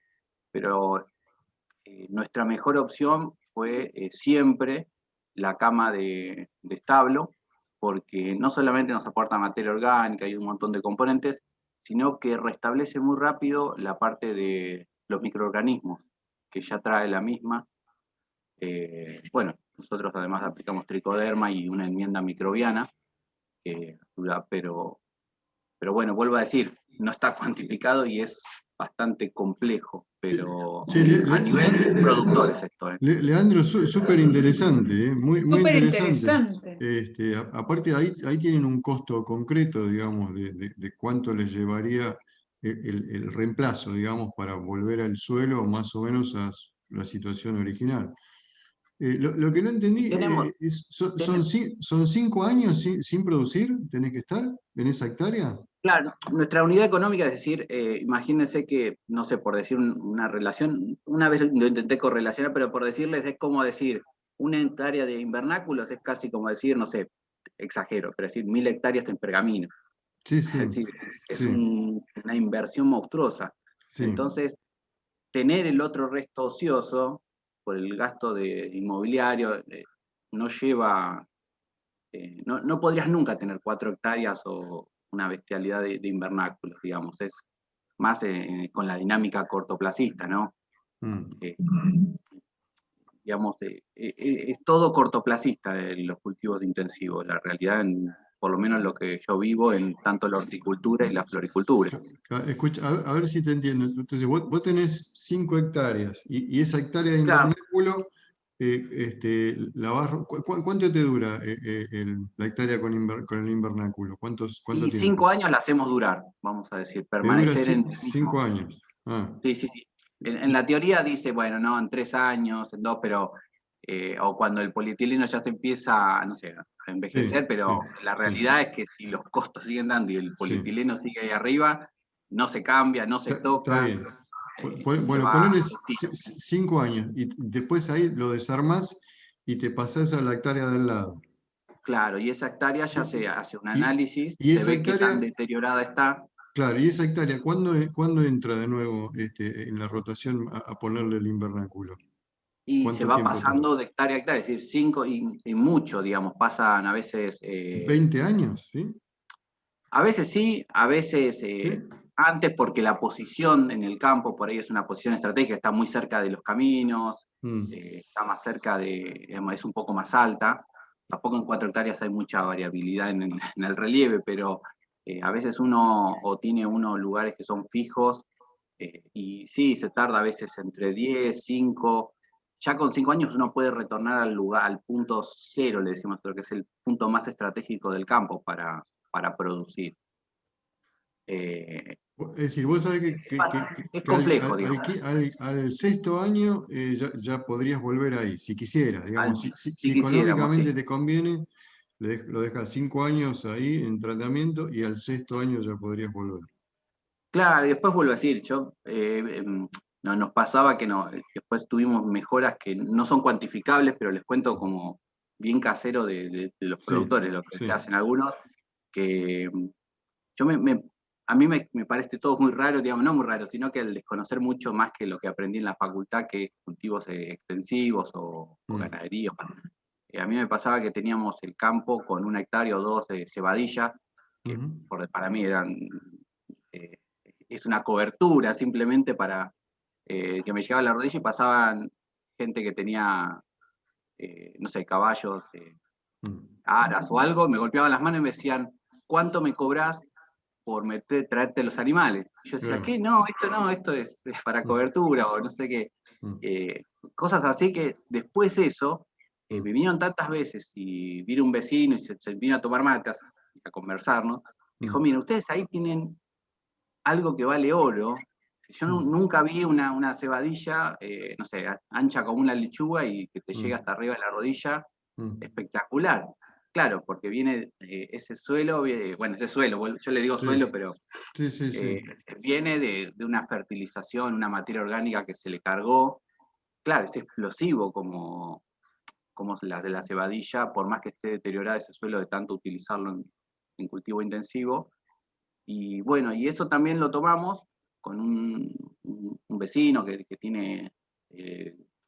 Speaker 9: nuestra mejor opción fue siempre la cama de establo, porque no solamente nos aporta materia orgánica y un montón de componentes, sino que restablece muy rápido la parte de los microorganismos que ya trae la misma. Bueno, nosotros además aplicamos tricoderma y una enmienda microbiana que ayuda, pero bueno, vuelvo a decir, no está cuantificado y es bastante complejo, pero a nivel de productores esto.
Speaker 1: Leandro, súper interesante, muy
Speaker 3: Súper
Speaker 1: interesante.
Speaker 3: interesante.
Speaker 1: Aparte, ahí tienen un costo concreto, digamos, de cuánto les llevaría el reemplazo, digamos, para volver al suelo más o menos a la situación original. Lo que no entendí ¿son 5 años sin producir? ¿Tenés que estar en esa hectárea?
Speaker 9: Claro, nuestra unidad económica, es decir, imagínense que, no sé, por decir una relación, una vez lo intenté correlacionar, pero por decirles es como decir, una hectárea de invernáculos es casi como decir, no sé, exagero, pero decir 1000 hectáreas en pergamino.
Speaker 1: Sí,
Speaker 9: Es decir, es
Speaker 1: sí.
Speaker 9: una inversión monstruosa.
Speaker 1: Sí.
Speaker 9: Entonces, tener el otro resto ocioso, por el gasto de inmobiliario, no lleva, no podrías nunca tener 4 hectáreas o una bestialidad de invernáculos, digamos, es más con la dinámica cortoplacista, ¿no? Digamos, es todo cortoplacista los cultivos intensivos, la realidad, por lo menos lo que yo vivo en tanto la horticultura y la floricultura.
Speaker 1: Escucha, a ver si te entiendo. Entonces, vos tenés 5 hectáreas y esa hectárea de invernáculo, ¿cuánto te dura la hectárea con el invernáculo? ¿Cuánto
Speaker 9: Y
Speaker 1: tiempo?
Speaker 9: 5 años la hacemos durar, vamos a decir, permanecer en el mismo.
Speaker 1: 5 años.
Speaker 9: Sí. En la teoría dice, bueno, no, en 3 años, en 2, pero o cuando el polietileno ya se empieza, no sé, a envejecer, pero la realidad es que si los costos siguen dando y el polietileno sigue ahí arriba, no se cambia, no se toca.
Speaker 1: Está bien. Bueno, ponele 5 años y después ahí lo desarmás y te pasás a la hectárea del lado.
Speaker 9: Claro, y esa hectárea ya se hace un análisis,
Speaker 1: y
Speaker 9: se ve qué tan deteriorada está.
Speaker 1: Claro, y esa hectárea, ¿cuándo entra de nuevo en la rotación a ponerle el invernáculo?
Speaker 9: Y se va pasando de hectárea a hectárea, es decir, 5 y mucho, digamos, pasan a veces...
Speaker 1: 20 años, ¿sí?
Speaker 9: A veces sí, a veces antes, porque la posición en el campo por ahí es una posición estratégica, está muy cerca de los caminos, está más cerca digamos, es un poco más alta. Tampoco en 4 hectáreas hay mucha variabilidad en el relieve, pero a veces o tiene lugares que son fijos, y sí, se tarda a veces entre 10, 5, ya con 5 años uno puede retornar al punto cero, le decimos, que es el punto más estratégico del campo para producir.
Speaker 1: Es decir, vos sabés que
Speaker 9: es complejo,
Speaker 1: al 6.º año ya podrías volver ahí, si quisieras, digamos, si económicamente te conviene, lo dejas 5 años ahí en tratamiento y al 6.º año ya podrías volver.
Speaker 9: Claro, y después vuelvo a decir, nos pasaba que después tuvimos mejoras que no son cuantificables, pero les cuento como bien casero de los productores, lo que hacen algunos, que a mí me parece todo muy raro, digamos, no muy raro, sino que el desconocer mucho más que lo que aprendí en la facultad, que es cultivos extensivos o ganadería. A mí me pasaba que teníamos el campo con 1 hectárea o 2 de cebadilla, que para mí es una cobertura simplemente para que me llegaba a la rodilla, y pasaban gente que tenía, no sé, caballos, aras o algo, me golpeaban las manos y me decían, ¿cuánto me cobrás por traerte los animales? Yo decía, ¿qué? No, esto es para cobertura, o no sé qué. Cosas así que después eso, me vinieron tantas veces, y vino un vecino y se vino a tomar matas, a conversarnos, dijo, mira, ustedes ahí tienen algo que vale oro. Yo nunca vi una cebadilla, no sé, ancha como una lechuga y que te llega hasta arriba de la rodilla, espectacular. Claro, porque viene ese suelo, ese suelo, yo le digo suelo, pero viene de una fertilización, una materia orgánica que se le cargó. Claro, es explosivo como la de la cebadilla, por más que esté deteriorado ese suelo de tanto utilizarlo en cultivo intensivo. Y bueno, y eso también lo tomamos con un vecino que tiene,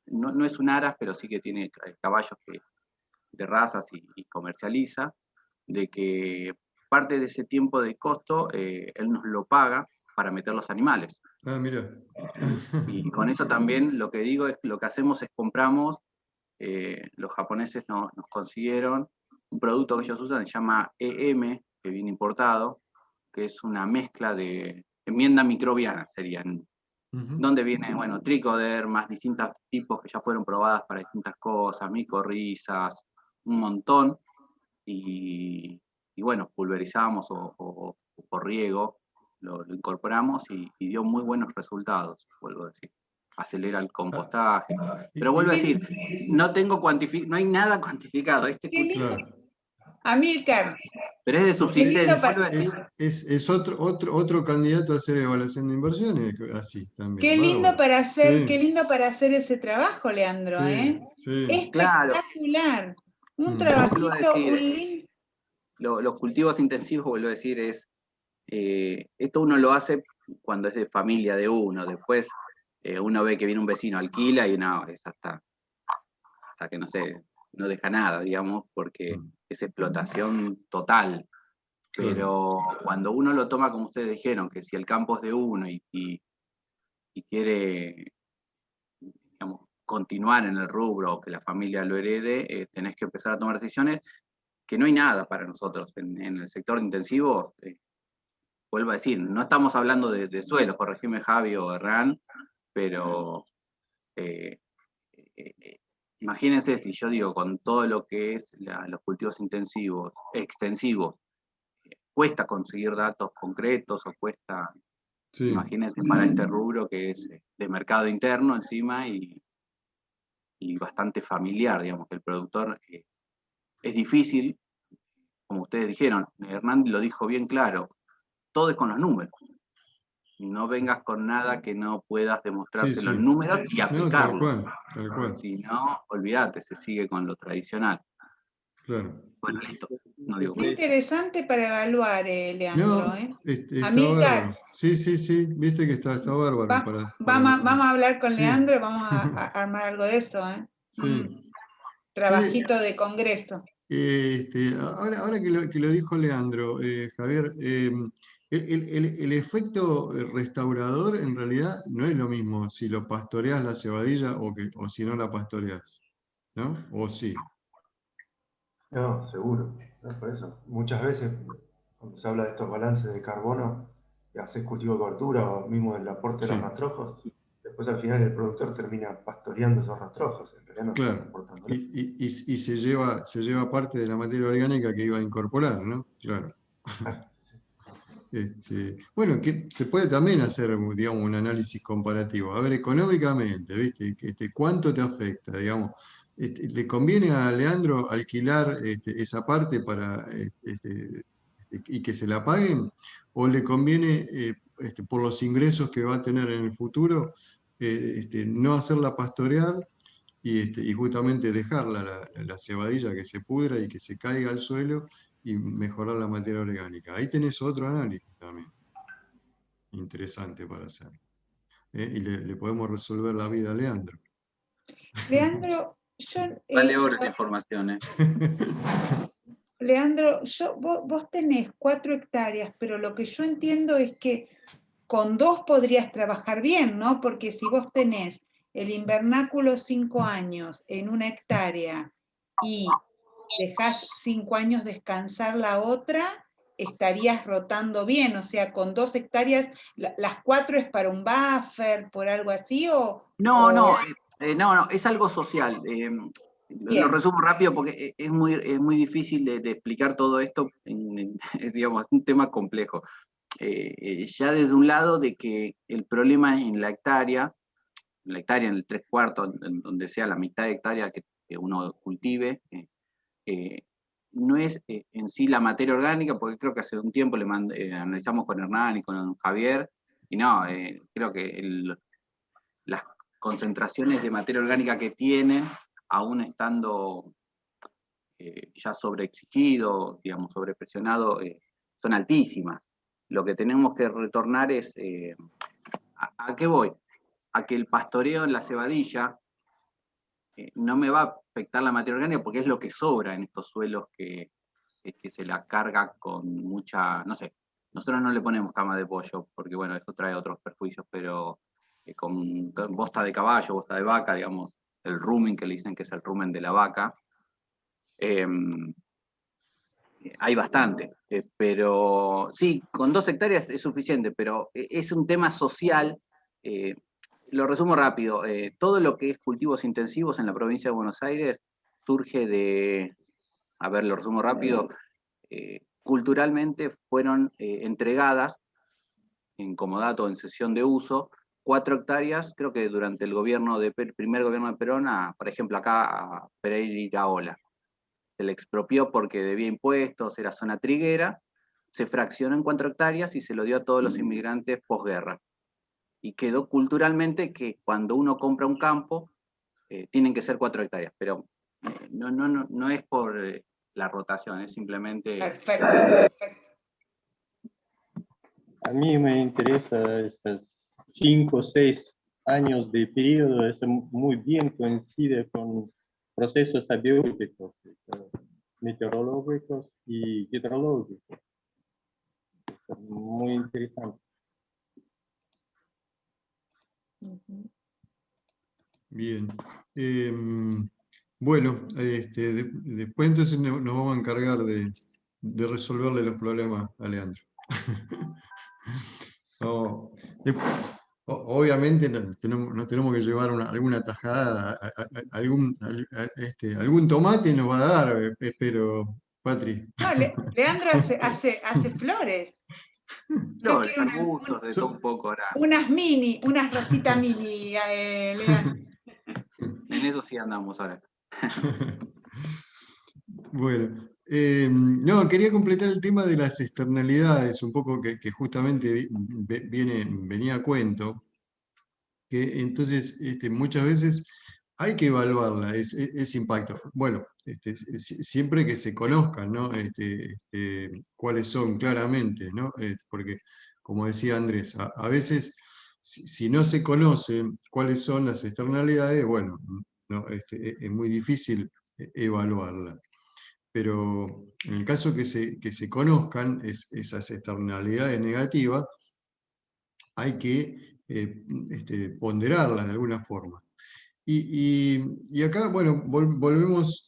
Speaker 9: no es un aras, pero sí que tiene caballos de razas y comercializa, de que parte de ese tiempo de costo él nos lo paga para meter los animales.
Speaker 1: Ah, mira.
Speaker 9: Y con eso también lo que digo es que lo que hacemos es compramos, los japoneses nos consiguieron un producto que ellos usan, se llama EM, que viene importado, que es una mezcla de enmienda microbiana, serían, donde viene, bueno, tricodermas, distintos tipos que ya fueron probadas para distintas cosas, micorrizas, un montón, y bueno, pulverizamos o por riego, lo incorporamos y dio muy buenos resultados, vuelvo a decir. Acelera el compostaje. Pero vuelvo a decir, no hay nada cuantificado.
Speaker 3: Amílcar.
Speaker 9: Pero es de subsistencia.
Speaker 1: Es otro candidato a hacer evaluación de inversiones, así también.
Speaker 3: Qué lindo para hacer ese trabajo, Leandro, espectacular.
Speaker 9: Claro.
Speaker 3: Un trabajito,
Speaker 9: los cultivos intensivos, vuelvo a decir, esto uno lo hace cuando es de familia de uno. Después uno ve que viene un vecino, alquila y no, es hasta que no sé, no deja nada, digamos, porque es explotación total. Pero cuando uno lo toma, como ustedes dijeron, que si el campo es de uno y quiere, digamos, continuar en el rubro o que la familia lo herede, tenés que empezar a tomar decisiones, que no hay nada para nosotros en el sector intensivo. Vuelvo a decir, no estamos hablando de suelos, corregime Javi o Hernán, pero imagínense si yo digo, con todo lo que es los cultivos intensivos, extensivos, cuesta conseguir datos concretos o cuesta, imagínense para este rubro que es de mercado interno encima y bastante familiar, digamos, que el productor es difícil, como ustedes dijeron, Hernán lo dijo bien claro, todo es con los números. No vengas con nada que no puedas demostrárselo en números y aplicarlo.
Speaker 1: No, tal cual.
Speaker 9: Si no, olvídate, se sigue con lo tradicional.
Speaker 1: Claro.
Speaker 9: Bueno, listo. No digo
Speaker 3: Qué interesante para evaluar, Leandro.
Speaker 1: Está bárbaro. Sí, viste que está bárbaro.
Speaker 3: Vamos a hablar con Leandro, vamos a armar algo de eso. Trabajito de congreso.
Speaker 1: Ahora que lo dijo Leandro, Javier, el efecto restaurador en realidad no es lo mismo si lo pastoreas la cebadilla o si no la pastoreas, ¿no? ¿O sí?
Speaker 2: No, seguro. Por eso, muchas veces cuando se habla de estos balances de carbono, que haces cultivo de cobertura o mismo el aporte de los rastrojos, después al final el productor termina pastoreando esos rastrojos, en realidad no está aportando.
Speaker 1: Y se lleva parte de la materia orgánica que iba a incorporar, ¿no? Claro. Bueno, que se puede también hacer, digamos, un análisis comparativo. A ver, económicamente, ¿viste? ¿Cuánto te afecta, digamos? ¿Le conviene a Leandro alquilar esa parte para y que se la paguen? ¿O le conviene por los ingresos que va a tener en el futuro, no hacerla pastorear y justamente dejarla la cebadilla que se pudra y que se caiga al suelo y mejorar la materia orgánica. Ahí tenés otro análisis también, interesante para hacer. Y le podemos resolver la vida a Leandro.
Speaker 3: Leandro, yo...
Speaker 9: Vale oro esta información, ¿eh?
Speaker 3: Leandro, vos tenés 4 hectáreas, pero lo que yo entiendo es que con 2 podrías trabajar bien, ¿no? Porque si vos tenés el invernáculo 5 años en 1 hectárea y dejás 5 años descansar la otra, estarías rotando bien, o sea, con 2 hectáreas, las 4 es para un buffer, por algo así, o...
Speaker 9: No, es algo social. Lo resumo rápido porque es muy difícil de explicar todo esto, digamos, un tema complejo. Ya desde un lado de que el problema en la hectárea, en el 3/4, en donde sea la mitad de hectárea que uno cultive, no es en sí la materia orgánica, porque creo que hace un tiempo analizamos con Hernán y con Javier, y no, creo que las concentraciones de materia orgánica que tienen, aún estando ya sobreexigido, digamos, sobrepresionado, son altísimas. Lo que tenemos que retornar es, ¿a qué voy? A que el pastoreo en la cebadilla no me va a afectar la materia orgánica porque es lo que sobra en estos suelos que se la carga con mucha, no sé, nosotros no le ponemos cama de pollo porque, bueno, eso trae otros perjuicios, pero con bosta de caballo, bosta de vaca, digamos, el rumen que le dicen que es el rumen de la vaca, hay bastante, pero sí, con 2 hectáreas es suficiente, pero es un tema social. Lo resumo rápido, todo lo que es cultivos intensivos en la provincia de Buenos Aires surge de, a ver, lo resumo rápido, culturalmente fueron entregadas en comodato, en cesión de uso, 4 hectáreas, creo que durante el primer gobierno de Perón, por ejemplo acá a Pereira Iraola. Se le expropió porque debía impuestos, era zona triguera, se fraccionó en 4 hectáreas y se lo dio a todos los inmigrantes posguerra. Y quedó culturalmente que cuando uno compra un campo, tienen que ser 4 hectáreas, pero no es por la rotación, es simplemente...
Speaker 3: Perfecto.
Speaker 10: A mí me interesa estos 5 o 6 años de periodo, eso muy bien coincide con procesos abióticos, meteorológicos y hidrológicos. Es muy interesante.
Speaker 1: Bien. Bueno, después entonces nos vamos a encargar de resolverle los problemas a Leandro. No, obviamente no tenemos que llevar alguna tajada, algún tomate nos va a dar, espero, Patri.
Speaker 3: No, Leandro hace flores.
Speaker 9: Flores, arbustos, de todo un poco ahora.
Speaker 3: Unas rositas mini, Leandro.
Speaker 9: En eso sí andamos ahora.
Speaker 1: Bueno, no, quería completar el tema de las externalidades, un poco que justamente venía a cuento, que entonces muchas veces hay que evaluarla, ese impacto. Bueno, siempre que se conozcan, ¿no? Cuáles son claramente, ¿no? Porque, como decía Andrés, a veces, si no se conocen cuáles son las externalidades, bueno, no, es muy difícil evaluarla. Pero en el caso que se conozcan esas externalidades negativas, hay que ponderarlas de alguna forma. Y acá, bueno, volvemos,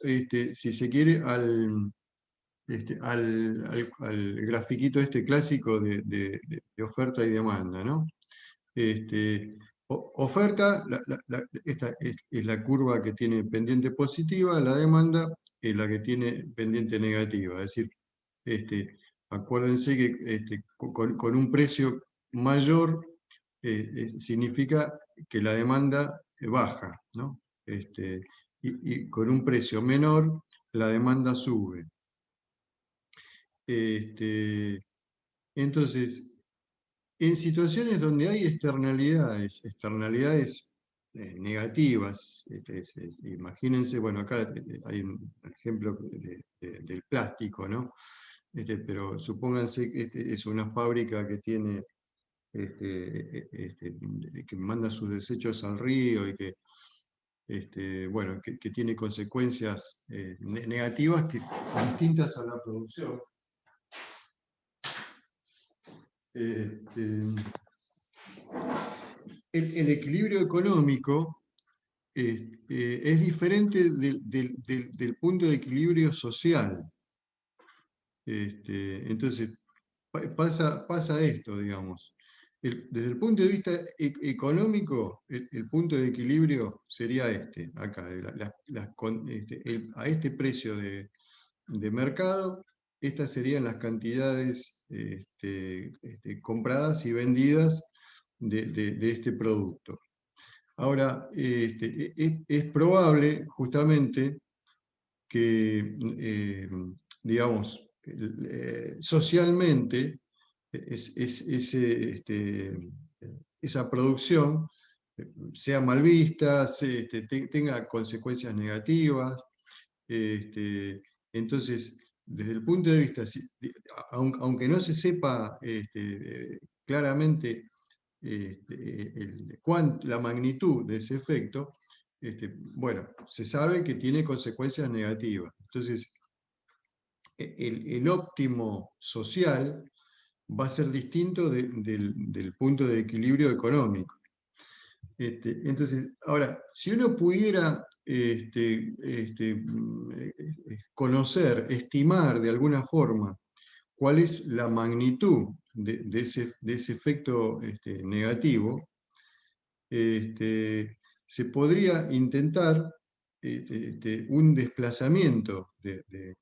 Speaker 1: si se quiere, al grafiquito clásico de oferta y demanda, ¿no? Oferta, esta es la curva que tiene pendiente positiva, la demanda es la que tiene pendiente negativa. Es decir, acuérdense que con un precio mayor significa que la demanda baja, ¿no? Y con un precio menor, la demanda sube. Entonces, en situaciones donde hay externalidades negativas, imagínense, bueno, acá hay un ejemplo del plástico, ¿no? Pero supónganse que es una fábrica que tiene, que manda sus desechos al río y que, bueno, que tiene consecuencias negativas distintas a la producción. El equilibrio económico es diferente del punto de equilibrio social. Entonces, pasa esto, digamos. Desde el punto de vista económico, el punto de equilibrio sería acá, a este precio de mercado, estas serían las cantidades compradas y vendidas de este producto. Ahora, es probable justamente que, digamos, socialmente, esa producción sea mal vista, tenga consecuencias negativas. Entonces, desde el punto de vista, aunque no se sepa claramente la magnitud de ese efecto, bueno, se sabe que tiene consecuencias negativas. Entonces, el óptimo social va a ser distinto del punto de equilibrio económico. Entonces, ahora, si uno pudiera conocer, estimar de alguna forma cuál es la magnitud de ese efecto negativo, se podría intentar un desplazamiento de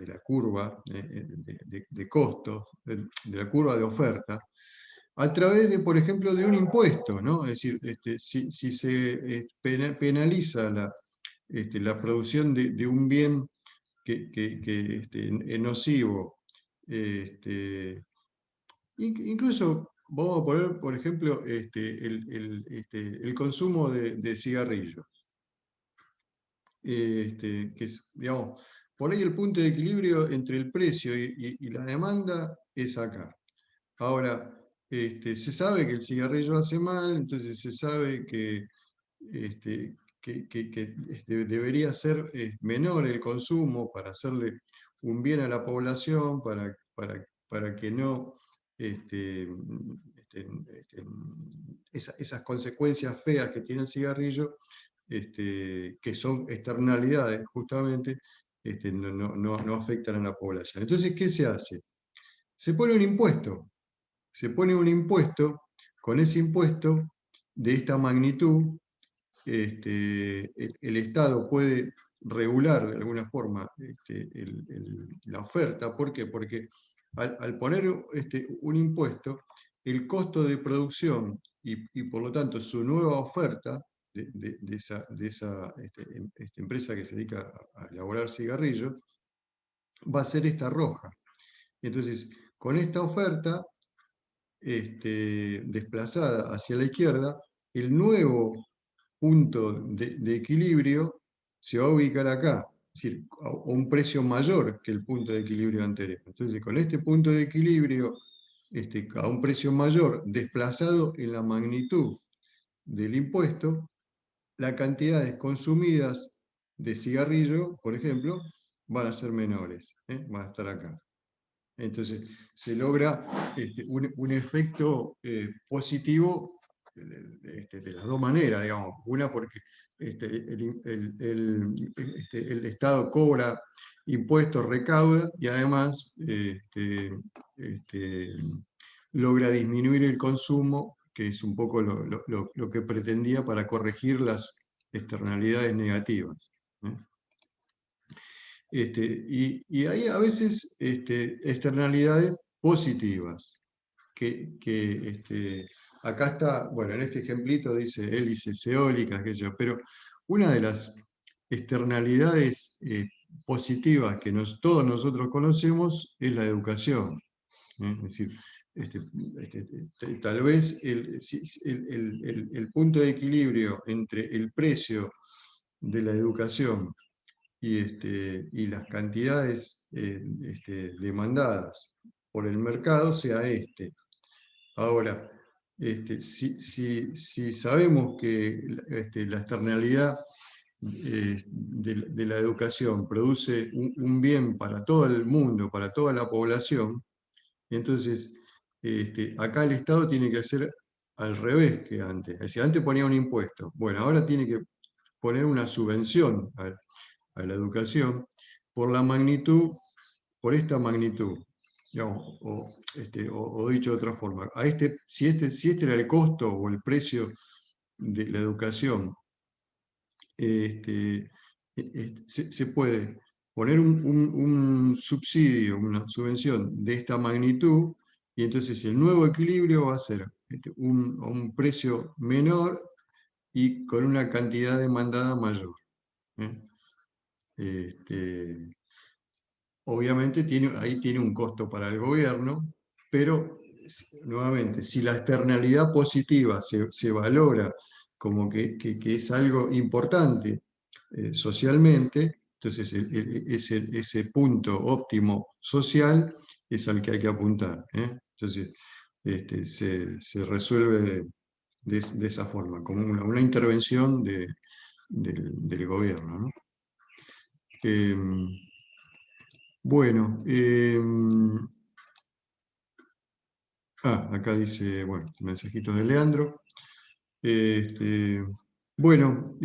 Speaker 1: la curva de costos, de la curva de oferta, a través de, por ejemplo, de un impuesto, ¿no? Es decir, si se penaliza la producción de un bien que es nocivo, incluso vamos a poner, por ejemplo, el consumo de cigarrillos, que es, digamos, por ahí el punto de equilibrio entre el precio y la demanda es acá. Ahora, se sabe que el cigarrillo hace mal, entonces se sabe que debería ser menor el consumo para hacerle un bien a la población, para que no esas consecuencias feas que tiene el cigarrillo, que son externalidades justamente, no afectan a la población. Entonces, ¿qué se hace? Se pone un impuesto. Se pone un impuesto, con ese impuesto de esta magnitud, el Estado puede regular de alguna forma la oferta. ¿Por qué? Porque al poner un impuesto, el costo de producción y por lo tanto su nueva oferta de esa empresa que se dedica a elaborar cigarrillos, va a ser esta roja. Entonces, con esta oferta desplazada hacia la izquierda, el nuevo punto de equilibrio se va a ubicar acá, es decir, a un precio mayor que el punto de equilibrio anterior. Entonces, con este punto de equilibrio, a un precio mayor, desplazado en la magnitud del impuesto, las cantidades consumidas de cigarrillo, por ejemplo, van a ser menores, van a estar acá. Entonces, se logra un efecto positivo de las dos maneras, digamos. Una porque el Estado cobra impuestos, recauda, y además logra disminuir el consumo, que es un poco lo que pretendía para corregir las externalidades negativas. Y hay a veces externalidades positivas, que acá está, bueno, en este ejemplito dice hélices eólicas, pero una de las externalidades positivas que todos nosotros conocemos es la educación. Es decir, tal vez el punto de equilibrio entre el precio de la educación y las cantidades demandadas por el mercado sea este. Ahora, si sabemos que la externalidad de la educación produce un bien para todo el mundo, para toda la población, entonces acá el Estado tiene que hacer al revés que antes. Es decir, antes ponía un impuesto, bueno, ahora tiene que poner una subvención a la educación por la magnitud, por esta magnitud. Digamos, o dicho de otra forma, si este era el costo o el precio de la educación, se puede poner un subsidio, una subvención de esta magnitud, y entonces el nuevo equilibrio va a ser un precio menor y con una cantidad demandada mayor. Obviamente ahí tiene un costo para el gobierno, pero nuevamente, si la externalidad positiva se valora como que es algo importante socialmente, entonces ese punto óptimo social es al que hay que apuntar. Entonces, se resuelve de esa forma, como una intervención del gobierno, ¿no? Bueno, acá dice, bueno, mensajitos de Leandro. Bueno,